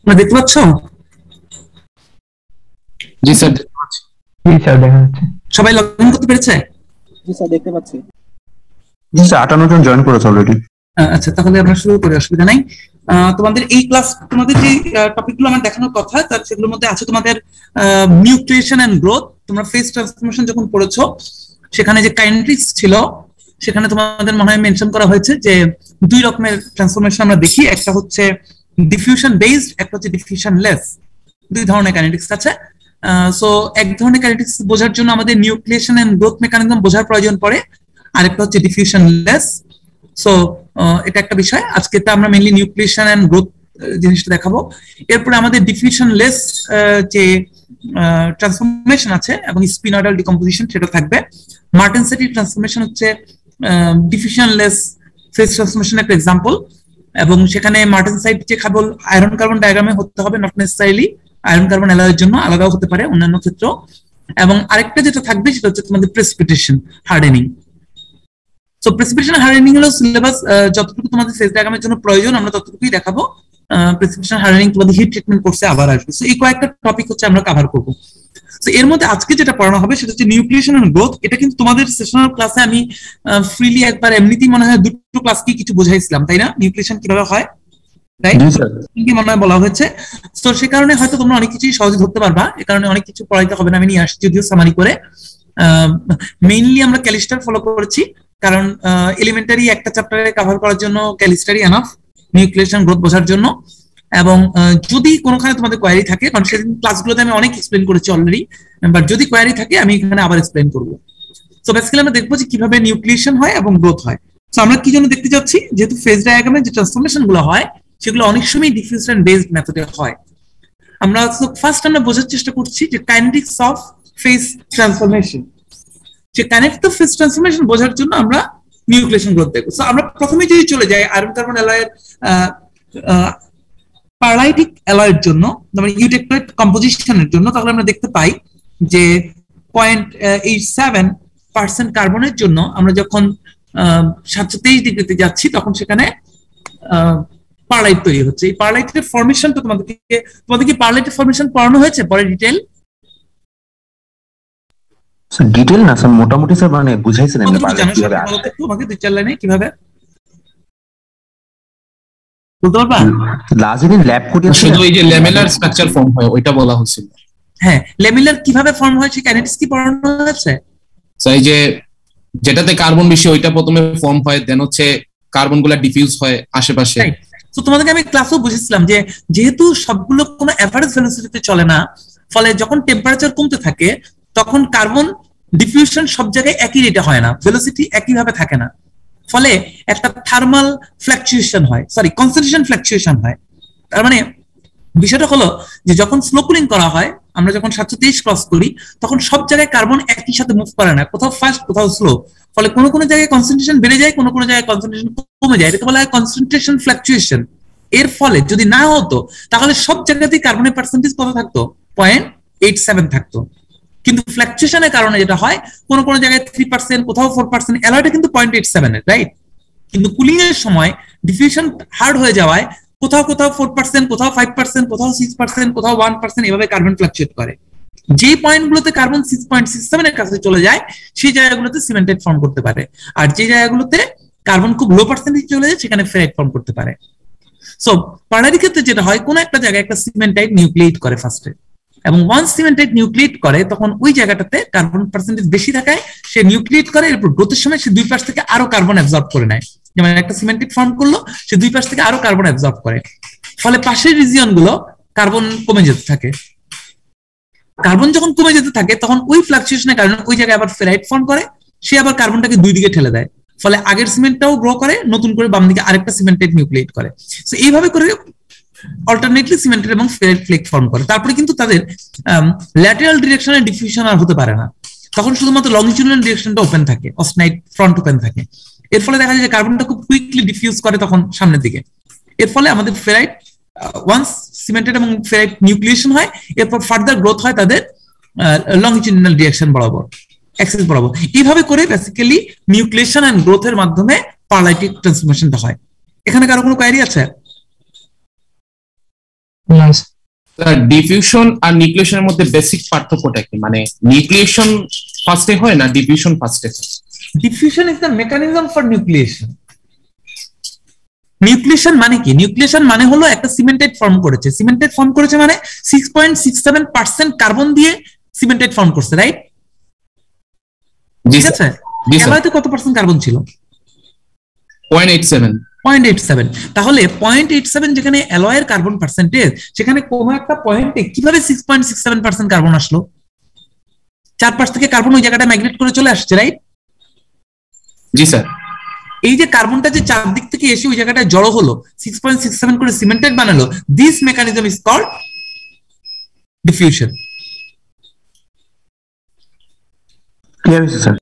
তোমরা দেখতে পাচ্ছ? জি স্যার। জি স্যার, দেখা যাচ্ছে। সবাই লগ ইন করতে পেরেছে? জি স্যার, দেখতে পাচ্ছি। জি স্যার, 58 জন জয়েন করেছে অলরেডি। আচ্ছা, তাহলে আমরা শুরু করি, অসুবিধা নাই। তোমাদের এই ক্লাস, তোমাদের যে টপিকগুলো আমার দেখানোর কথা, তার সেগুলোর মধ্যে আছে তোমাদের নিউক্লিয়েশন এন্ড গ্রোথ। তোমরা ফেজ ট্রান্সফরমেশন যখন পড়েছো, সেখানে যে কাইনেটিক্স ছিল, সেখানে তোমাদের মনে হয় মেনশন করা হয়েছে যে দুই রকমের ট্রান্সফরমেশন আমরা দেখি। একটা হচ্ছে ডিফিউশন বেসড, একটা হচ্ছে ডিফিউশন লেস। দুই ধরনের কাইনেটিক্স আছে। সো এক ধরনের কাইনেটিক্স বোঝার জন্য আমাদের নিউক্লিয়েশন এন্ড গ্রোথ মেকানিজম বোঝার প্রয়োজন পড়ে, আরেকটা হচ্ছে ডিফিউশন লেস। সো এটা একটা বিষয়। আজকে তো আমরা মেইনলি নিউক্লিয়েশন এন্ড গ্রোথ জিনিসটা দেখাবো। এরপরে আমাদের ডিফিউশন লেস যে ট্রান্সফরমেশন আছে এবং স্পিনয়েডাল ডিকম্পোজিশন, সেটা থাকবে। মার্টেনসেটি ট্রান্সফরমেশন হচ্ছে ডিফিউশন লেস ফেজ ট্রান্সফরমেশন একটা এক্সাম্পল, এবং সেখানে মার্টেনসাইট যে কেবল আয়রন কার্বন ডায়াগ্রামে হতে হবে, নট নেসেসারিলি আয়রন কার্বন অ্যালয়ের জন্য আলাদাও হতে পারে অন্যান্য ক্ষেত্র। এবং আরেকটা যেটা থাকবে সেটা হচ্ছে তোমাদের precipitation hardening. So precipitation hardening হলো সিলেবাস, যতটুকু তোমাদের ফেজ ডায়াগ্রামের জন্য প্রয়োজন আমরা ততটুকুই দেখাবো। প্রেসিপিটেশন হার্ডেনিং তোমাদের হিট ট্রিটমেন্ট কোর্সে আবার আসবে। সো এই কয়েকটা টপিক হচ্ছে আমরা কভার করব। তো এর মধ্যে আজকে যেটা পড়ানো হবে সেটা হচ্ছে নিউক্লিয়েশন এন্ড গ্রোথ। এটা কিন্তু তোমাদের সেশনাল ক্লাসে আমি ফ্রিলি একবার এমনিতেই মনে হয় দুটো ক্লাস কি কিছু বোঝাইছিলাম, তাই না? নিউক্লিয়েশন কিভাবে হয়, রাইট? কি মনে হয় বলা হয়েছে। তো সে কারণে হয়তো তোমরা অনেক কিছুই সহজে ধরতে পারবা, এ কারণে অনেক কিছু পড়াইতে হবে না, আমি নিয়ে আসছি যদিও সামারি করে। মেইনলি আমরা ক্যালিস্টার ফলো করেছি, কারণ এলিমেন্টারি একটা চ্যাপ্টারে কভার করার জন্য ক্যালিস্টারই এনাফ নিউক্লিয়েশন গ্রোথ বোঝার জন্য। এবং যদি কোনোখানে তোমাদের কোয়ারি থাকে, কারণ সেদিন ক্লাসগুলোতে আমি অনেক এক্সপ্লেন করেছি অলরেডি, বাট যদি কোয়ারি থাকে আমি এখানে আবার এক্সপ্লেন করবো। সো বেসিক্যালি আমরা দেখবো যে কিভাবে নিউক্লিয়েশন হয় এবং গ্রোথ হয়। সো আমরা কি জন্য দেখতে যাচ্ছি, যেহেতু ফেজ ডায়াগ্রামে যে ট্রান্সফরমেশন গুলো হয় সেগুলো অনেক সময় ডিফিউশন বেসড মেথডে হয়। আমরা ফার্স্ট আমরা বোঝার চেষ্টা করছি যে কাইনেটিক্স অফ ফেজ ট্রান্সফরমেশন। যে কাইনেটিক্স অফ ফেজ ট্রান্সফরমেশন বোঝার জন্য আমরা নিউক্লিয়েশন গ্রোথ দেখবো। সো আমরা প্রথমে যদি চলে যাই আয়রন কার্বন অ্যালয়ের পারলাইটিক অ্যালয়ের জন্য, মানে ইউটেক্টোয়েট কম্পোজিশনের জন্য, তাহলে আমরা দেখতে পাই যে 0.87% কার্বনের জন্য আমরা যখন 723 ডিগ্রিতে যাচ্ছি তখন সেখানে পারলাইট তৈরি হচ্ছে। এই পারলাইটের ফরমেশনটা তোমাদেরকে পারলাইটের ফরমেশন পড়ানো হয়েছে পরে ডিটেইল? স্যার ডিটেইল না স্যার, মোটামুটি স্যার মানে বুঝাইছেন এমনি পারলাইট কিভাবে আসে। তোমাকে দুই চার লাইনে কিভাবে বলতে পারবা? লাজিনি ল্যাব কোড শুধু এই যে ল্যামেলার স্ট্রাকচার ফর্ম হয় ওইটা বলা হয়েছিল। হ্যাঁ, ল্যামেলার কিভাবে ফর্ম হয় সেই কাইনেটিক্স কি পড়ানো হয়েছে? স্যার এই যে যেটাতে কার্বন বেশি ওইটা প্রথমে ফর্ম হয়, দেন হচ্ছে কার্বনগুলো ডিফিউজ হয় আশেপাশে। তো তোমাদেরকে আমি ক্লাসেও বুঝেছিলাম যে যেহেতু সবগুলো কোনো এভারেজ ভেলোসিটিতে চলে না, ফলে যখন টেম্পারেচার কমতে থাকে তখন কার্বন ডিফিউশন সব জায়গায় একই রেটে হয় না, ভেলোসিটি একইভাবে থাকে না, ফলে একটা থার্মাল ফ্লাকচুয়েশন হয়, সরি কনসেন্ট্রেশন ফ্লাকচুয়েশন হয়। তার মানে বিষয়টা হলো যে যখন স্লো কুলিং করা হয়, আমরা যখন 723 ক্রস করি তখন সব জায়গায় কার্বন একই সাথে মুভ করে না, কোথাও ফাস্ট কোথাও স্লো, ফলে কোনো কোনো জায়গায় কনসেন্ট্রেশন বেড়ে যায়, কোনো কোনো জায়গায় কনসেন্ট্রেশন কমে যায়। এটাকে বলা হয় কনসেন্ট্রেশন ফ্লাকচুয়েশন। এর ফলে যদি না হতো তাহলে সব জায়গাতেই কার্বনের পার্সেন্টেজ কত থাকতো? 0.87 থাকতো। কিন্তু ফ্লাকচুয়েশনের কারণে যেটা হয়, কোনো কোনো জায়গায় 3%, কোথাও 4%, অ্যালয়টা কিন্তু 0.87 এর, রাইট? কিন্তু কুলিং এর সময় ডিফিউশন হার্ড হয়ে যাওয়ায় কোথাও কোথাও 4%, কোথাও 5%, কোথাও 6%, কোথাও 1%, এভাবে কার্বন ফ্লাকচুয়েট করে। যে পয়েন্টগুলোতে কার্বন 6.67 এর কাছে চলে যায় সেই জায়গাগুলোতে সিমেন্টেড ফর্ম করতে পারে, আর যে জায়গাগুলোতে কার্বন খুব লো পার্সেন্টেজ চলে যায় সেখানে ফেরাইট ফর্ম করতে পারে। সো পার্লারি ক্ষেত্রে যেটা হয়, কোন একটা জায়গায় একটা সিমেন্টাইট নিউক্লিয়েট করে ফার্স্টে, এবং ওয়ান সিমেন্টাইট নিউক্লিয়েট করে তখন ওই জায়গাটাতে কার্বন পার্সেন্টেজ বেশি থাকায় সে নিউক্লিয়েট করে, এরপর গ্রোথের সময় সে দুই পাশ থেকে আরো কার্বন অ্যাবজর্ব করে নেয়। যেমন একটা সিমেন্টেড ফর্ম করলো, সে দুই পাশ থেকে আরো কার্বন অ্যাবজর্ব করে, ফলে পাশের রিজিয়ন গুলো কার্বন কমে যেতে থাকে। কার্বন যখন কমে যেতে থাকে তখন ওই ফ্লাকচুয়েশনের কারণে ওই জায়গায় আবার ফেরাইট ফর্ম করে, সে আবার কার্বনটাকে দুই দিকে ঠেলে দেয়, ফলে আগের সিমেন্টটাও গ্রো করে, নতুন করে বাম দিকে আরেকটা সিমেন্টেড নিউক্লিয়েট করে। সো এইভাবে করে অল্টারনেটলি সিমেন্টেড এবং ফেরাইট ফ্লেক ফর্ম করে। তারপরে কিন্তু তাদের ল্যাটারাল ডিরেকশনে ডিফিউশন আর হতে পারে না, তখন শুধুমাত্র লংজিটিউডাল ডিরেকশনটা ওপেন থাকে, অস্টনাইট ফ্রন্ট ওপেন থাকে। এর ফলে দেখা যায় যে কার্বনটা খুব কুইকলি ডিফিউজ করে তখন সামনের দিকে। এর ফলে আমাদের ফেরাইট ওয়ান্স সিমেন্টেড এবং ফেরাইট নিউক্লিয়েশন হয়, এরপর ফার্দার গ্রোথ হয় তাদের লংজিটিউডাল ডিরেকশন বরাবর, অ্যাক্সিস বরাবর। এইভাবে করে বেসিক্যালি নিউক্লিয়েশন এন্ড গ্রোথের মাধ্যমে পারলাইটিক ট্রান্সফরমেশনটা হয়। এখানে কারো কোনো কোয়েরি আছে? ডিফিউশন আর নিউক্লিয়েশনের মধ্যে বেসিক পার্থক্যটা কি? মানে নিউক্লিয়েশন ফার্স্টে হয় না ডিফিউশন ফার্স্টে হয়? Diffusion is the mechanism for nucleation. Nucleation মানে কি? নিউক্লিয়েশন মানে হলো একটা সিমেন্টেড ফর্ম করেছে। সিমেন্টেড ফর্ম করেছে মানে 6.67% কার্বন দিয়ে সিমেন্টেড ফর্ম করছে, রাইট? ঠিক আছে। অ্যালয়তে কত পার্সেন্ট কার্বন ছিল? 0.87। তাহলে 0.87 যেখানে অ্যালয়ের কার্বন পার্সেন্টেজ, সেখানে কোন একটা পয়েন্টে কিভাবে 6.67% কার্বন আসলো? চারপাশ থেকে কার্বন ওই জায়গাটা মাইগ্রেট করে চলে আসছে, রাইট? জি স্যার। এই যে কার্বনটা যে চারদিক থেকে এসে ওই জায়গাটায় জড়ো হলো, 6.67 করে সিমেন্টেড বানালো, this mechanism is called diffusion. Clear হয়েছে স্যার?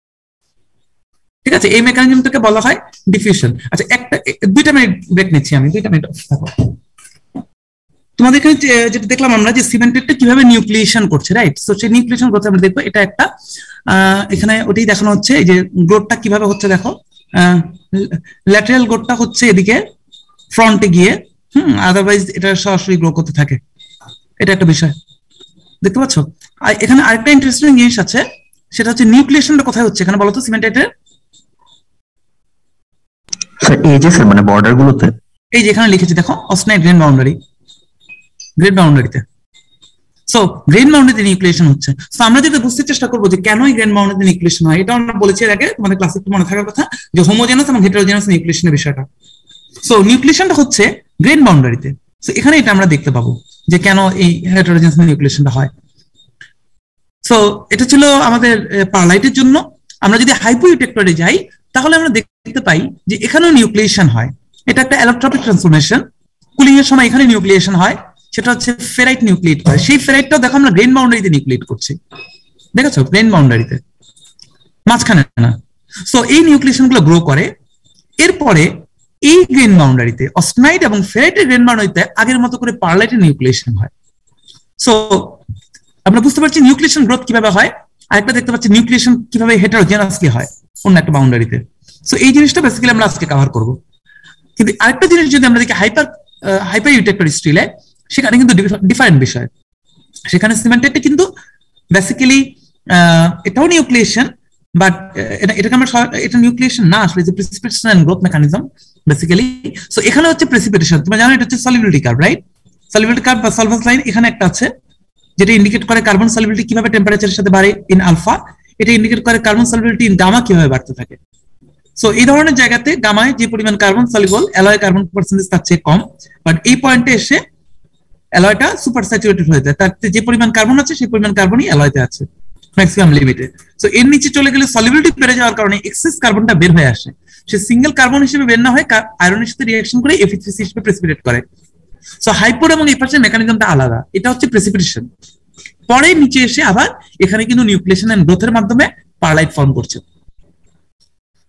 ঠিক আছে, এই মেকানিজমটাকে বলা হয় ডিফিউশন। আচ্ছা, একটা 2 মিনিট ব্রেক নিচ্ছি আমি, 2 মিনিট থাকো। তোমাদের এখানে যেটা দেখলাম আমরা যে সিমেন্টেডটা কিভাবে নিউক্লিয়েশন করছে, রাইট? সো সেই নিউক্লিয়েশন করতে আমরা দেখবো এটা একটা এখানে ওটাই দেখানো হচ্ছে, এই যে গ্রোথটা কিভাবে হচ্ছে দেখো। ল্যাটারাল গ্রোথটা হচ্ছে এদিকে ফ্রন্টে গিয়ে, আদারওয়াইজ এটা সরাসরি গ্রো করতে থাকে। এটা একটা বিষয় দেখতে পাচ্ছ। আর এখানে আরেকটা ইন্টারেস্টিং জিনিস আছে, সেটা হচ্ছে নিউক্লিয়েশনটা কোথায় হচ্ছে এখানে বলো তো সিমেন্টেডের? স্যার এই যে স্যার মানে বর্ডার গুলোতে, এই যে এখানে লিখেছি দেখো, অস্টনাইট গ্রেন বাউন্ডারি, গ্রেন বাউন্ডারিতে। সো গ্রেন বাউন্ডারিতে নিউক্লিয়েশন হচ্ছে। সো আমরা যেটা বুঝতে চেষ্টা করবো যে কেন এই গ্রেন বাউন্ডারিতে নিউক্লিয়েশন হয়, এটা আমরা বলেছি এর আগে, মানে ক্লাসে একটু মনে থাকার কথা, যে হোমোজেনাস এবং হেটেরোজেনাস নিউক্লিয়েশনের বিষয়টা। সো নিউক্লিয়েশনটা হচ্ছে গ্রেন বাউন্ডারিতে। সো এখানে এটা আমরা দেখতে পাবো যে কেন এই হেটেরোজেনাস নিউক্লিয়েশনটা হয়। সো এটা ছিল আমাদের পারলাইটের জন্য। আমরা যদি হাইপোইউটেক্টরে যাই তাহলে আমরা দেখতে পাই যে এখানেও নিউক্লিয়েশন হয়। এটা একটা অ্যালোট্রপিক ট্রান্সফরমেশন। কুলিং এর সময় এখানে নিউক্লিয়েশন হয়, সেটা হচ্ছে ফেরাইট নিউক্লিয়েট করে। সেই ফেরাইটটাও দেখো আমরা গ্রেন বাউন্ডারিতে নিউক্লিয়েট করছি, দেখেছো? গ্রেন বাউন্ডারিতে, মাঝখানে না। সো এই নিউক্লিয়েশন গুলো গ্রো করে। এরপরে এই গ্রেন বাউন্ডারিতে অস্টনাইট এবং ফেরাইটের গ্রেন বাউন্ডারিতে আগের মতো করে পারলাইটের নিউক্লিয়েশন হয়। সো আমরা বুঝতে পারছি নিউক্লিয়েশন গ্রোথ কিভাবে হয়। আরেকটা দেখতে পাচ্ছি নিউক্লিয়েশন কিভাবে হেটেরোজেনাসলি হয় অন্য একটা বাউন্ডারিতে। সো এই জিনিসটা বেসিক্যালি আমরা আজকে কভার করব। কিন্তু আরেকটা জিনিস যদি আমরা দেখি হাইপার ইউটেক্টর স্টিলে, সেখানে কিন্তু ডিফারেন্ট বিষয়। সেখানে সিমেন্টেডটা কিন্তু বেসিক্যালি এটাও নিউক্লিয়েশন, বাট এটাকে আমরা এটা নিউক্লিয়েশন না, আসলে যে precipitation and growth mechanism basically. So এখানে হচ্ছে প্রেসিপিটেশন, তুমি জানো এটা হচ্ছে solubility curve, right? Solubility curve বা সলভেন্স লাইন এখানে একটা আছে, যেটা ইন্ডিকেট করে কার্বন সলিবিলিটি কিভাবে টেম্পারেচারের সাথে বাড়ে ইন আলফা। এটা ইন্ডিকেট করে কার্বন সলিবিলিটি ইন গামা কিভাবে বাড়তে থাকে। সো এই ধরনের জায়গাতে গামায় যে পরিমাণ carbon soluble, alloy carbon percentage তার চেয়ে কম, বাট এই পয়েন্টে এসে অ্যালয়টা সুপার স্যাচুরেটেড হয়ে যায়। তাতে যে পরিমাণ কার্বন আছে সেই পরিমাণ কার্বনই অ্যালয়তে আছে ম্যাক্সিমাম লিমিটে। সো এর নিচে চলে গেলে সলিবিলিটি বেড়ে যাওয়ার কারণে এক্সেস কার্বনটা বের হয়ে আসে। সে সিঙ্গেল কার্বন হিসেবে বের না হয় আয়রনের সাথে রিঅ্যাকশন করে Fe3C হিসেবে প্রেসিপিটেট করে। সো হাইপোর এবং এই পাশের মেকানিজমটা আলাদা। এটা হচ্ছে প্রেসিপিটেশন। পরে নিচে এসে আবার এখানে কিন্তু নিউক্লিয়েশন এন্ড গ্রোথের মাধ্যমে পারলাইট ফর্ম করছে।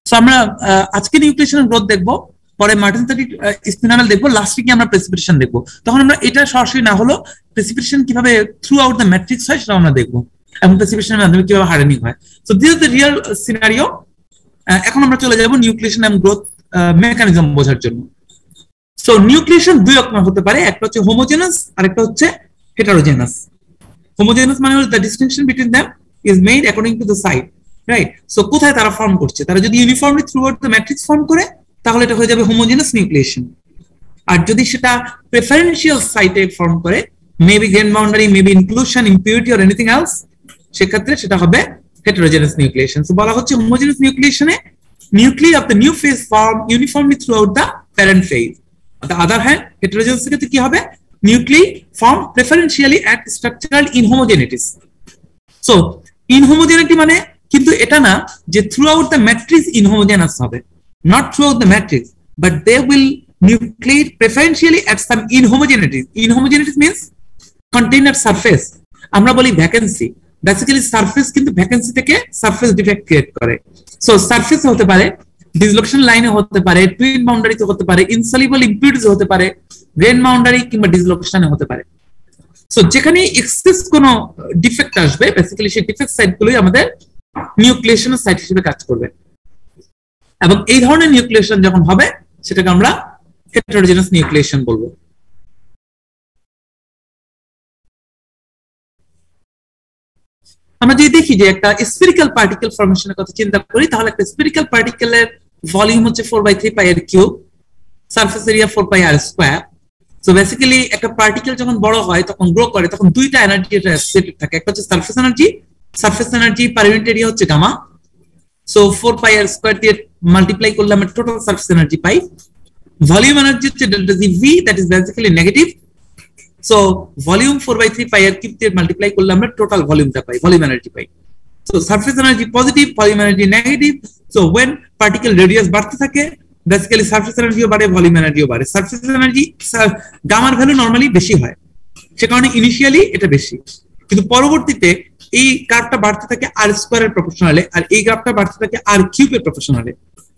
সো আমরা আজকে নিউক্লিয়েশন এন্ড গ্রোথ দেখবো, পরে মার্টেনসাইট স্পিনামেল দেখবো, লাস্টে কি আমরা প্রেসিপিটেশন দেখবো। তখন আমরা এটা সরাসরি না হলো প্রেসিপিটেশন কিভাবে থ্রু আউট দ্য ম্যাট্রিক্স হয় সেটা আমরা দেখবো, এবং প্রেসিপিটেশনের মাধ্যমে কিভাবে হার্ডেনিং হয়। So this is the real scenario. এখন আমরা চলে যাবো নিউক্লিয়েশন এন্ড গ্রোথ মেকানিজম বোঝার জন্য। সো নিউক্লিয়েশন দুই রকম হতে পারে, একটা হচ্ছে হোমোজেনাস আর একটা হচ্ছে হেটারোজেনাস। হোমোজেনাস মানে হলো the distinction between them is made according to the site, right? So কোথায় তারা ফর্ম করছে, তারা যদি uniformly throughout the matrix form করে তাহলে এটা হয়ে যাবে হোমোজেনাস নিউক্লিয়েশন। আর যদি সেটা প্রেফারেন্সিয়াল সাইটে ফর্ম করে, maybe grain boundary, maybe inclusion, impurity or anything else, সেক্ষেত্রে সেটা হবে heterogeneous nucleation. So বলা হচ্ছে homogeneous nucleation A nuclei of the new phase form uniformly throughout the parent phase. On the other hand, heterogeneous ক্ষেত্রে কি হবে? Nuclei form preferentially at structural inhomogeneities. So inhomogeneity মানে কিন্তু এটা না যে throughout the matrix inhomogeneous হবে, not throughout the matrix, but they will nucleate preferentially at some inhomogeneities. Inhomogeneities means container surface. আমরা বলি vacancy. বেসিক্যালি সারফেস কিন্তু vacancy থেকে সারফেস ডিফেক্ট ক্রিয়েট করে। সো সারফেস হতে পারে, ডিসলোকেশন লাইনে হতে পারে, টুইন বাউন্ডারিতে হতে পারে, ইনসলিবল ইম্পিউরিটিজ হতে পারে, গ্রেন বাউন্ডারি কিংবা ডিসলোকেশনে হতে পারে। সো যেখানে এক্সেস কোনো ডিফেক্ট আসবে, বেসিক্যালি সেই ডিফেক্ট সাইটগুলোই আমাদের নিউক্লিয়েশনের সাইট হিসেবে কাজ করবে। এবং এই ধরনের নিউক্লিয়েশন যখন হবে সেটাকে আমরা হেটেরোজেনাস নিউক্লিয়েশন বলবো। আমরা যদি দেখি যে একটা স্ফেরিক্যাল পার্টিকেল ফরমেশনের কথা চিন্তা করি, তাহলে একটা স্ফেরিক্যাল পার্টিকেলের ভলিউম হচ্ছে 4/3 পাই এর cube, surface area 4 pi R square. So basically একটা পার্টিকেল যখন বড় হয় তখন গ্রো করে, তখন দুইটা এনার্জি এটা অ্যাসোসিয়েটেড থাকে, একটা হচ্ছে surface energy per unit area হচ্ছে gamma. So 4 pi R square দিয়ে মাল্টিপ্লাই করলে আমরা টোটাল সারফেস এনার্জি পাই। ভলিউম এনার্জি হচ্ছে delta G V, that is basically negative. So volume 4/3 pi R cube দিয়ে মাল্টিপ্লাই করলে আমরা টোটাল ভলিউমটা পাই, ভলিউম এনার্জি পাই। So surface energy positive, volume energy negative. So when particle radius বাড়তে থাকে, বেসিক্যালি সারফেস এনার্জিও বাড়ে, ভলিউম এনার্জিও বাড়ে। সারফেস এনার্জি গামার ভ্যালু নরমালি বেশি হয়, সে কারণে ইনিশিয়ালি এটা বেশি, কিন্তু পরবর্তীতে এই গ্রাফটা বাড়তে থাকে আর স্কয়ারের প্রপোর্শনালে, আর এই গ্রাফটা বাড়তে থাকে আর কিউবের প্রপোর্শনালে।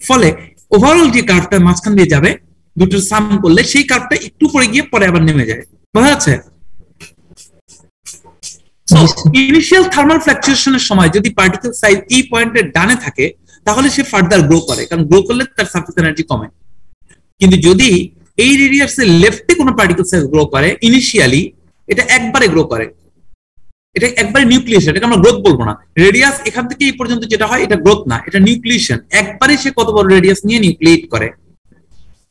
ফলে ওভারঅল যে গ্রাফটা মাঝখান দিয়ে যাবে দুটোর সাম করলে সেই গ্রাফটা একটু পরে গিয়ে পরে আবার নেমে যায়। বোঝা যাচ্ছে? ইনিশিয়াল থার্মাল ফ্লাকচুয়েশনের সময় যদি পার্টিকেল সাইজ এই পয়েন্টের ডানে থাকে তাহলে সে ফার্দার গ্রো করে, কারণ গ্রো করলে তার সারফেস এনার্জি কমে। কিন্তু যদি এই রেডিয়াসের লেফটে কোনো পার্টিকেল সাইজ গ্রো করে ইনিশিয়ালি, এটা একবারে গ্রো করে, এটা একবারে নিউক্লিয়েশন, এটাকে আমরা গ্রোথ বলবো না। রেডিয়াস এখান থেকে এই পর্যন্ত যেটা হয় এটা গ্রোথ না, এটা নিউক্লিয়েশন। একবারে সে কত বড় রেডিয়াস নিয়ে নিউক্লিয়েট করে।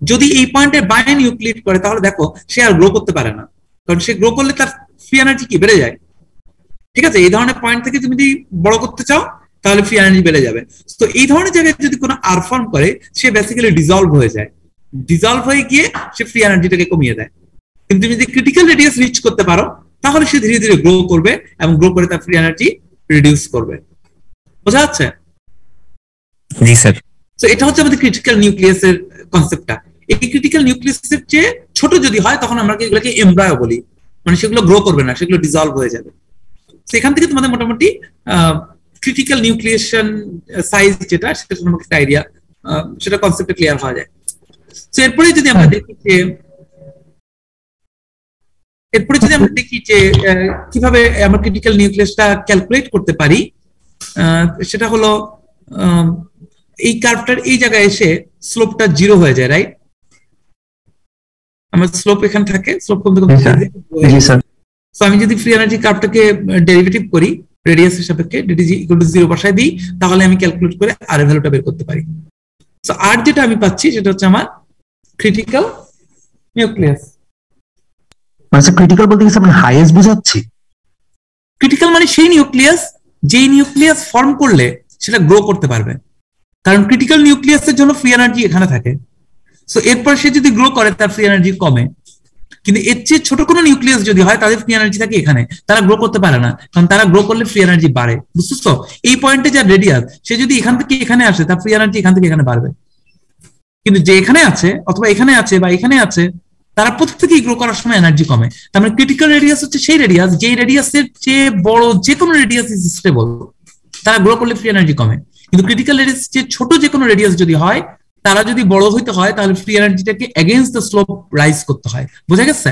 যদি এই পয়েন্টের বাইরে নিউক্লিয়েট করে তাহলে দেখো সে আর গ্রো করতে পারে না, কারণ সে গ্রো করলে তার ফ্রি এনার্জি কি বেড়ে যায়। ঠিক আছে, এই ধরনের পয়েন্ট থেকে তুমি যদি বড় করতে চাও তাহলে ফ্রি এনার্জি বেড়ে যাবে। তো এই ধরনের জায়গায় যদি কোনো আর ফর্ম করে সে বেসিক্যালি ডিজলভ হয়ে যায়, ডিজলভ হয়ে গিয়ে সে ফ্রি এনার্জিটাকে কমিয়ে দেয়। কিন্তু তুমি যদি ক্রিটিক্যাল রেডিয়াস রিচ করতে পারো তাহলে সে ধীরে ধীরে গ্রো করবে এবং গ্রো করে তার ফ্রি এনার্জি রিডিউস করবে। বোঝা যাচ্ছে? জি স্যার। তো এটা হচ্ছে আমাদের ক্রিটিক্যাল নিউক্লিয়াসের কনসেপ্টটা। এই ক্রিটিক্যাল নিউক্লিয়াসের চেয়ে ছোট যদি হয় তখন আমরা এগুলোকে এমব্রায়ো বলি, মানে সেগুলো গ্রো করবে না, সেগুলো ডিজলভ হয়ে যাবে। সেখান থেকে তোমাদের মোটামুটি ক্রিটিক্যাল নিউক্লিয়েশন সাইজ যেটা সেটা সম্পর্কে একটা আইডিয়া, সেটা কনসেপ্টে ক্লিয়ার হওয়া যায়। তো এরপরে যদি আমরা দেখি যে কিভাবে আমরা ক্রিটিক্যাল নিউক্লিয়াসটা ক্যালকুলেট করতে পারি, সেটা হলো এই কার্ভটার এই জায়গায় এসে স্লোপটা 0 হয়ে যায়, রাইট? আমার স্লোপ এখানে থাকে, স্লোপ কমতে কমতে সো আমি যদি ফ্রি এনার্জি কার্ভটাকে ডেরিভেটিভ করি রেডিয়াসের সাপেক্ষে dt = 0 বসায় দিই তাহলে আমি ক্যালকুলেট করে আর এর ভ্যালুটা বের করতে পারি। সো আর যেটা আমি পাচ্ছি সেটা হচ্ছে আমার ক্রিটিক্যাল নিউক্লিয়াস। মানে ক্রিটিক্যাল বলতে কি মানে হাইয়েস্ট বোঝাচ্ছি? ক্রিটিক্যাল মানে সেই নিউক্লিয়াস যেই নিউক্লিয়াস ফর্ম করলে সেটা গ্রো করতে পারবে, কারণ ক্রিটিক্যাল নিউক্লিয়াসের জন্য ফ্রি এনার্জি এখানে থাকে। সো এরপর সে যদি গ্রো করে তার ফ্রি এনার্জি কমে, কিন্তু এর চেয়ে ছোট কোনো নিউক্লিয়াস যদি হয় তাদের ফ্রি এনার্জি থাকে এখানে, তারা গ্রো করতে পারে না, কারণ তারা গ্রো করলে ফ্রি এনার্জি বাড়ে। বুঝছিস তো? এই পয়েন্টে যা রেডিয়াস সে যদি এখান থেকে এখানে আসে তার ফ্রি এনার্জি এখান থেকে এখানে বাড়বে, কিন্তু যে এখানে আছে অথবা এখানে আছে বা এখানে আছে তারা প্রত্যেকেই গ্রো করার সময় এনার্জি কমে। তার মানে ক্রিটিক্যাল রেডিয়াস হচ্ছে সেই রেডিয়াস যেই রেডিয়াসের চেয়ে বড় যে কোনো রেডিয়াস ইজ স্টেবল, তারা গ্রো করলে ফ্রি এনার্জি কমে। কিন্তু ক্রিটিক্যাল রেডিয়াস যে ছোট যে কোনো রেডিয়াস যদি হয় তারা যদি বড় হইতে হয় তাহলে ফ্রি এনার্জিটাকে এগেইনস্ট দ্য স্লোপ রাইজ করতে হয়। বোঝা গেছে?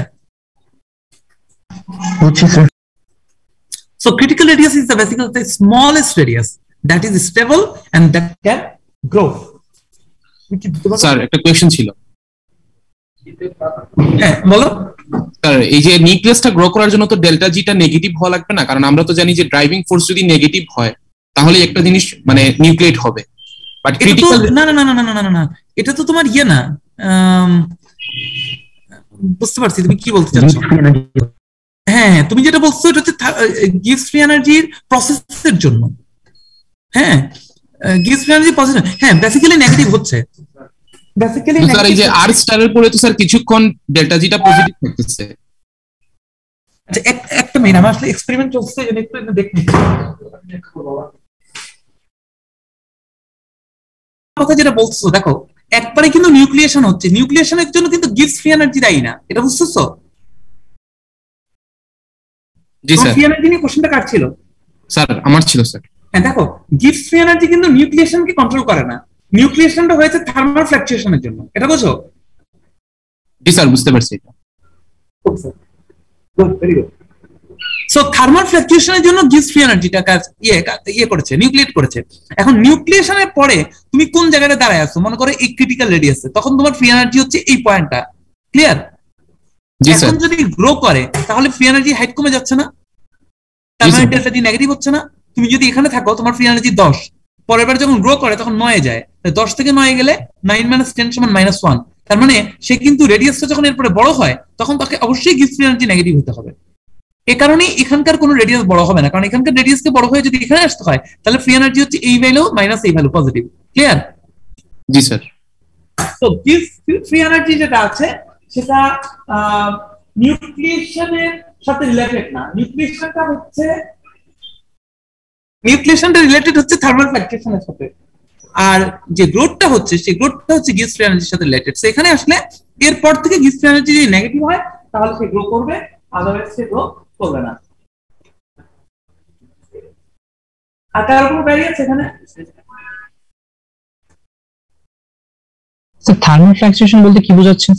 So critical radius is basically the smallest radius that is stable and that can grow. Sir একটা কোয়েশ্চেন ছিল। হ্যাঁ বলো। স্যার এই যে নিউক্লিয়াসটা গ্রো করার জন্য তো ডেল্টা জিটা নেগেটিভ হওয়া লাগবে না? কারণ আমরা তো জানি যে ড্রাইভিং ফোর্স যদি নেগেটিভ হয় তাহলে একটা জিনিস মানে নিউক্লিয়েট হবে। বাট ক্রিটিক্যাল না না না না না না না, এটা তো তোমার ইয়ে না। বুঝতে পারছি তুমি কি বলতে চাচ্ছ। হ্যাঁ তুমি যেটা বলছো এটা হচ্ছে গিভস ফ্রি এনার্জির প্রসেসের জন্য। হ্যাঁ গিভস ফ্রি এনার্জি প্রসেস, হ্যাঁ বেসিক্যালি নেগেটিভ হচ্ছে। বেসিক্যালি স্যার এই যে আর স্টারের পরে তো স্যার কিছুক্ষণ ডেল্টা জিটা পজিটিভ থাকতেছে। আচ্ছা একটা মিনিট, আমার আসলে এক্সপেরিমেন্ট চলছে যেন একটু দেখি কথা যেটা বলছো। দেখো একবারে কিন্তু নিউক্লিয়েশন হচ্ছে, নিউক্লিয়েশনের জন্য কিন্তু গিভস ফ্রি এনার্জি দায়ী না, এটা বুঝছো? জি স্যার। ফ্রি এনার্জি নিয়ে কোশ্চেনটা কার ছিল? স্যার আমার ছিল স্যার। হ্যাঁ দেখো গিভস ফ্রি এনার্জি কিন্তু নিউক্লিয়েশনকে কন্ট্রোল করে না, নিউক্লিয়েশনটা হয়েছে থার্মাল ফ্লাকচুয়েশনের জন্য, এটা বুঝো? জি স্যার বুঝতে পারছি এটা। Very good. সো থার্মাল ফ্লাকচুয়েশনের জন্য গিভস ফ্রি এনার্জিটা ইয়ে করেছে, নিউক্লিয়েট করেছে। এখন নিউক্লিয়েশনের পরে তুমি কোন জায়গায় দাঁড়ায় আছো, মনে করো এই ক্রিটিক্যাল রেডিয়াসে, তখন তোমার ফ্রি এনার্জি হচ্ছে এই পয়েন্টটা। ক্লিয়ার? এখন যদি গ্রো করে তাহলে ফ্রি এনার্জি হাইট কমে যাচ্ছে না, তার মানে ডেল্টা জি নেগেটিভ হচ্ছে না? তুমি যদি এখানে থাকো তোমার ফ্রি এনার্জি 10, পরের বার যখন গ্রো করে তখন 9 যায়, 10 থেকে 9 গেলে 9 - 10 = -1। তার মানে সে কিন্তু রেডিয়াসটা যখন এরপরে বড় হয় তখন তাকে অবশ্যই গিফট ফ্রি এনার্জি নেগেটিভ হতে হবে। এই কারণে এখানকার কোনো রেডিয়াস বড় হবে না, কারণ এখানকার রেডিয়াসকে বড় হয়ে যদি এখানে আসতে হয় তাহলে ফ্রি এনার্জি হচ্ছে এই ভ্যালু মাইনাস এই ভ্যালু পজিটিভ। ক্লিয়ার? জি স্যার। তো গিফট ফ্রি এনার্জি যেটা আছে সেটা নিউক্লিয়েশনের সাথে রিলেটেড না, নিউক্লিয়েশনটা রিলেটেড হচ্ছে থার্মাল ফ্লাকচুয়েশনের সাথে, আর যে গ্রোথটা হচ্ছে সেই গ্রোথটা হচ্ছে গিফট ফ্রি এনার্জির সাথে রিলেটেড। সো এখানে আসলে এরপর থেকে গিফট ফ্রি এনার্জি যদি নেগেটিভ হয় তাহলে সে গ্রো করবে, আদারওয়াইজ সে গ্রো করবে না। আর কার কোনো ভ্যারিয়েন্স এখানে? স্যার থার্মাল ফ্লাকচুয়েশন বলতে কি বোঝাচ্ছেন?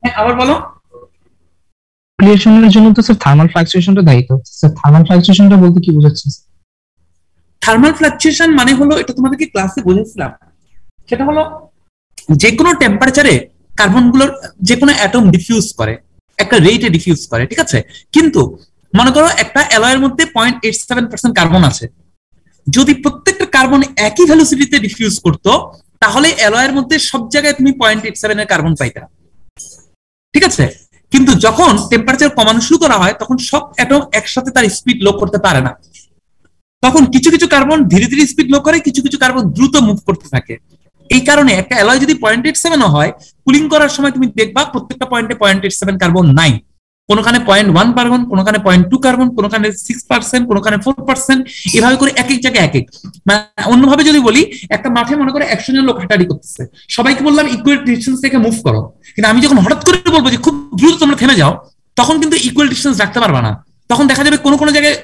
হ্যাঁ আবার বলো। নিউক্লিয়েশনের জন্য তো স্যার থার্মাল ফ্লাকচুয়েশনটা দায়িত্ব, স্যার থার্মাল ফ্লাকচুয়েশনটা বলতে কি বোঝাচ্ছেন? থার্মাল ফ্লাকচুয়েশন মানে হলো, এটা তোমাদেরকে ক্লাসে বলেছিলাম, সেটা হলো যে কোনো টেম্পারেচারে কার্বনগুলোর যে কোনো অ্যাটম ডিফিউজ করে, একটা রেটে ডিফিউজ করে, ঠিক আছে? কিন্তু মনে করো একটা অ্যালয়ের মধ্যে 0.87% কার্বন আছে, যদি প্রত্যেকটা কার্বন একই ভেলোসিটিতে ডিফিউজ করতো তাহলে অ্যালয়ের মধ্যে সব জায়গায় তুমি 0.87 এর কার্বন পাইতা, ঠিক আছে? কিন্তু যখন টেম্পারেচার কমানো শুরু করা হয় তখন সব অ্যাটম একসাথে তার স্পিড লো করতে পারে না, তখন কিছু কিছু কার্বন ধীরে ধীরে স্পিড লো করে, কিছু কিছু কার্বন দ্রুত মুভ করতে থাকে। এই কারণে একটা অ্যালয় যদি 0.87 হয়, কুলিং করার সময় তুমি দেখবা প্রত্যেকটা পয়েন্টে 0.87 কার্বন নাই, কোনখানে 0.1 কার্বন, কোনখানে 0.2 কার্বন, কোনখানে 6%, কোনখানে 4%, এভাবে করে এক এক জায়গায় এক এক। মানে অন্যভাবে যদি বলি, একটা মাঠে মনে করে 100 জন লোক হাঁটাহাঁটি করতেছে, সবাইকে বললাম ইকুয়াল ডিস্টেন্স থেকে মুভ করো, কিন্তু আমি যখন হঠাৎ করে বলবো যে খুব দ্রুত তোমরা থেমে যাও, তখন কিন্তু ইকুয়াল ডিস্টেন্স রাখতে পারবা না। তখন দেখা যাবে কোনো কোনো জায়গায়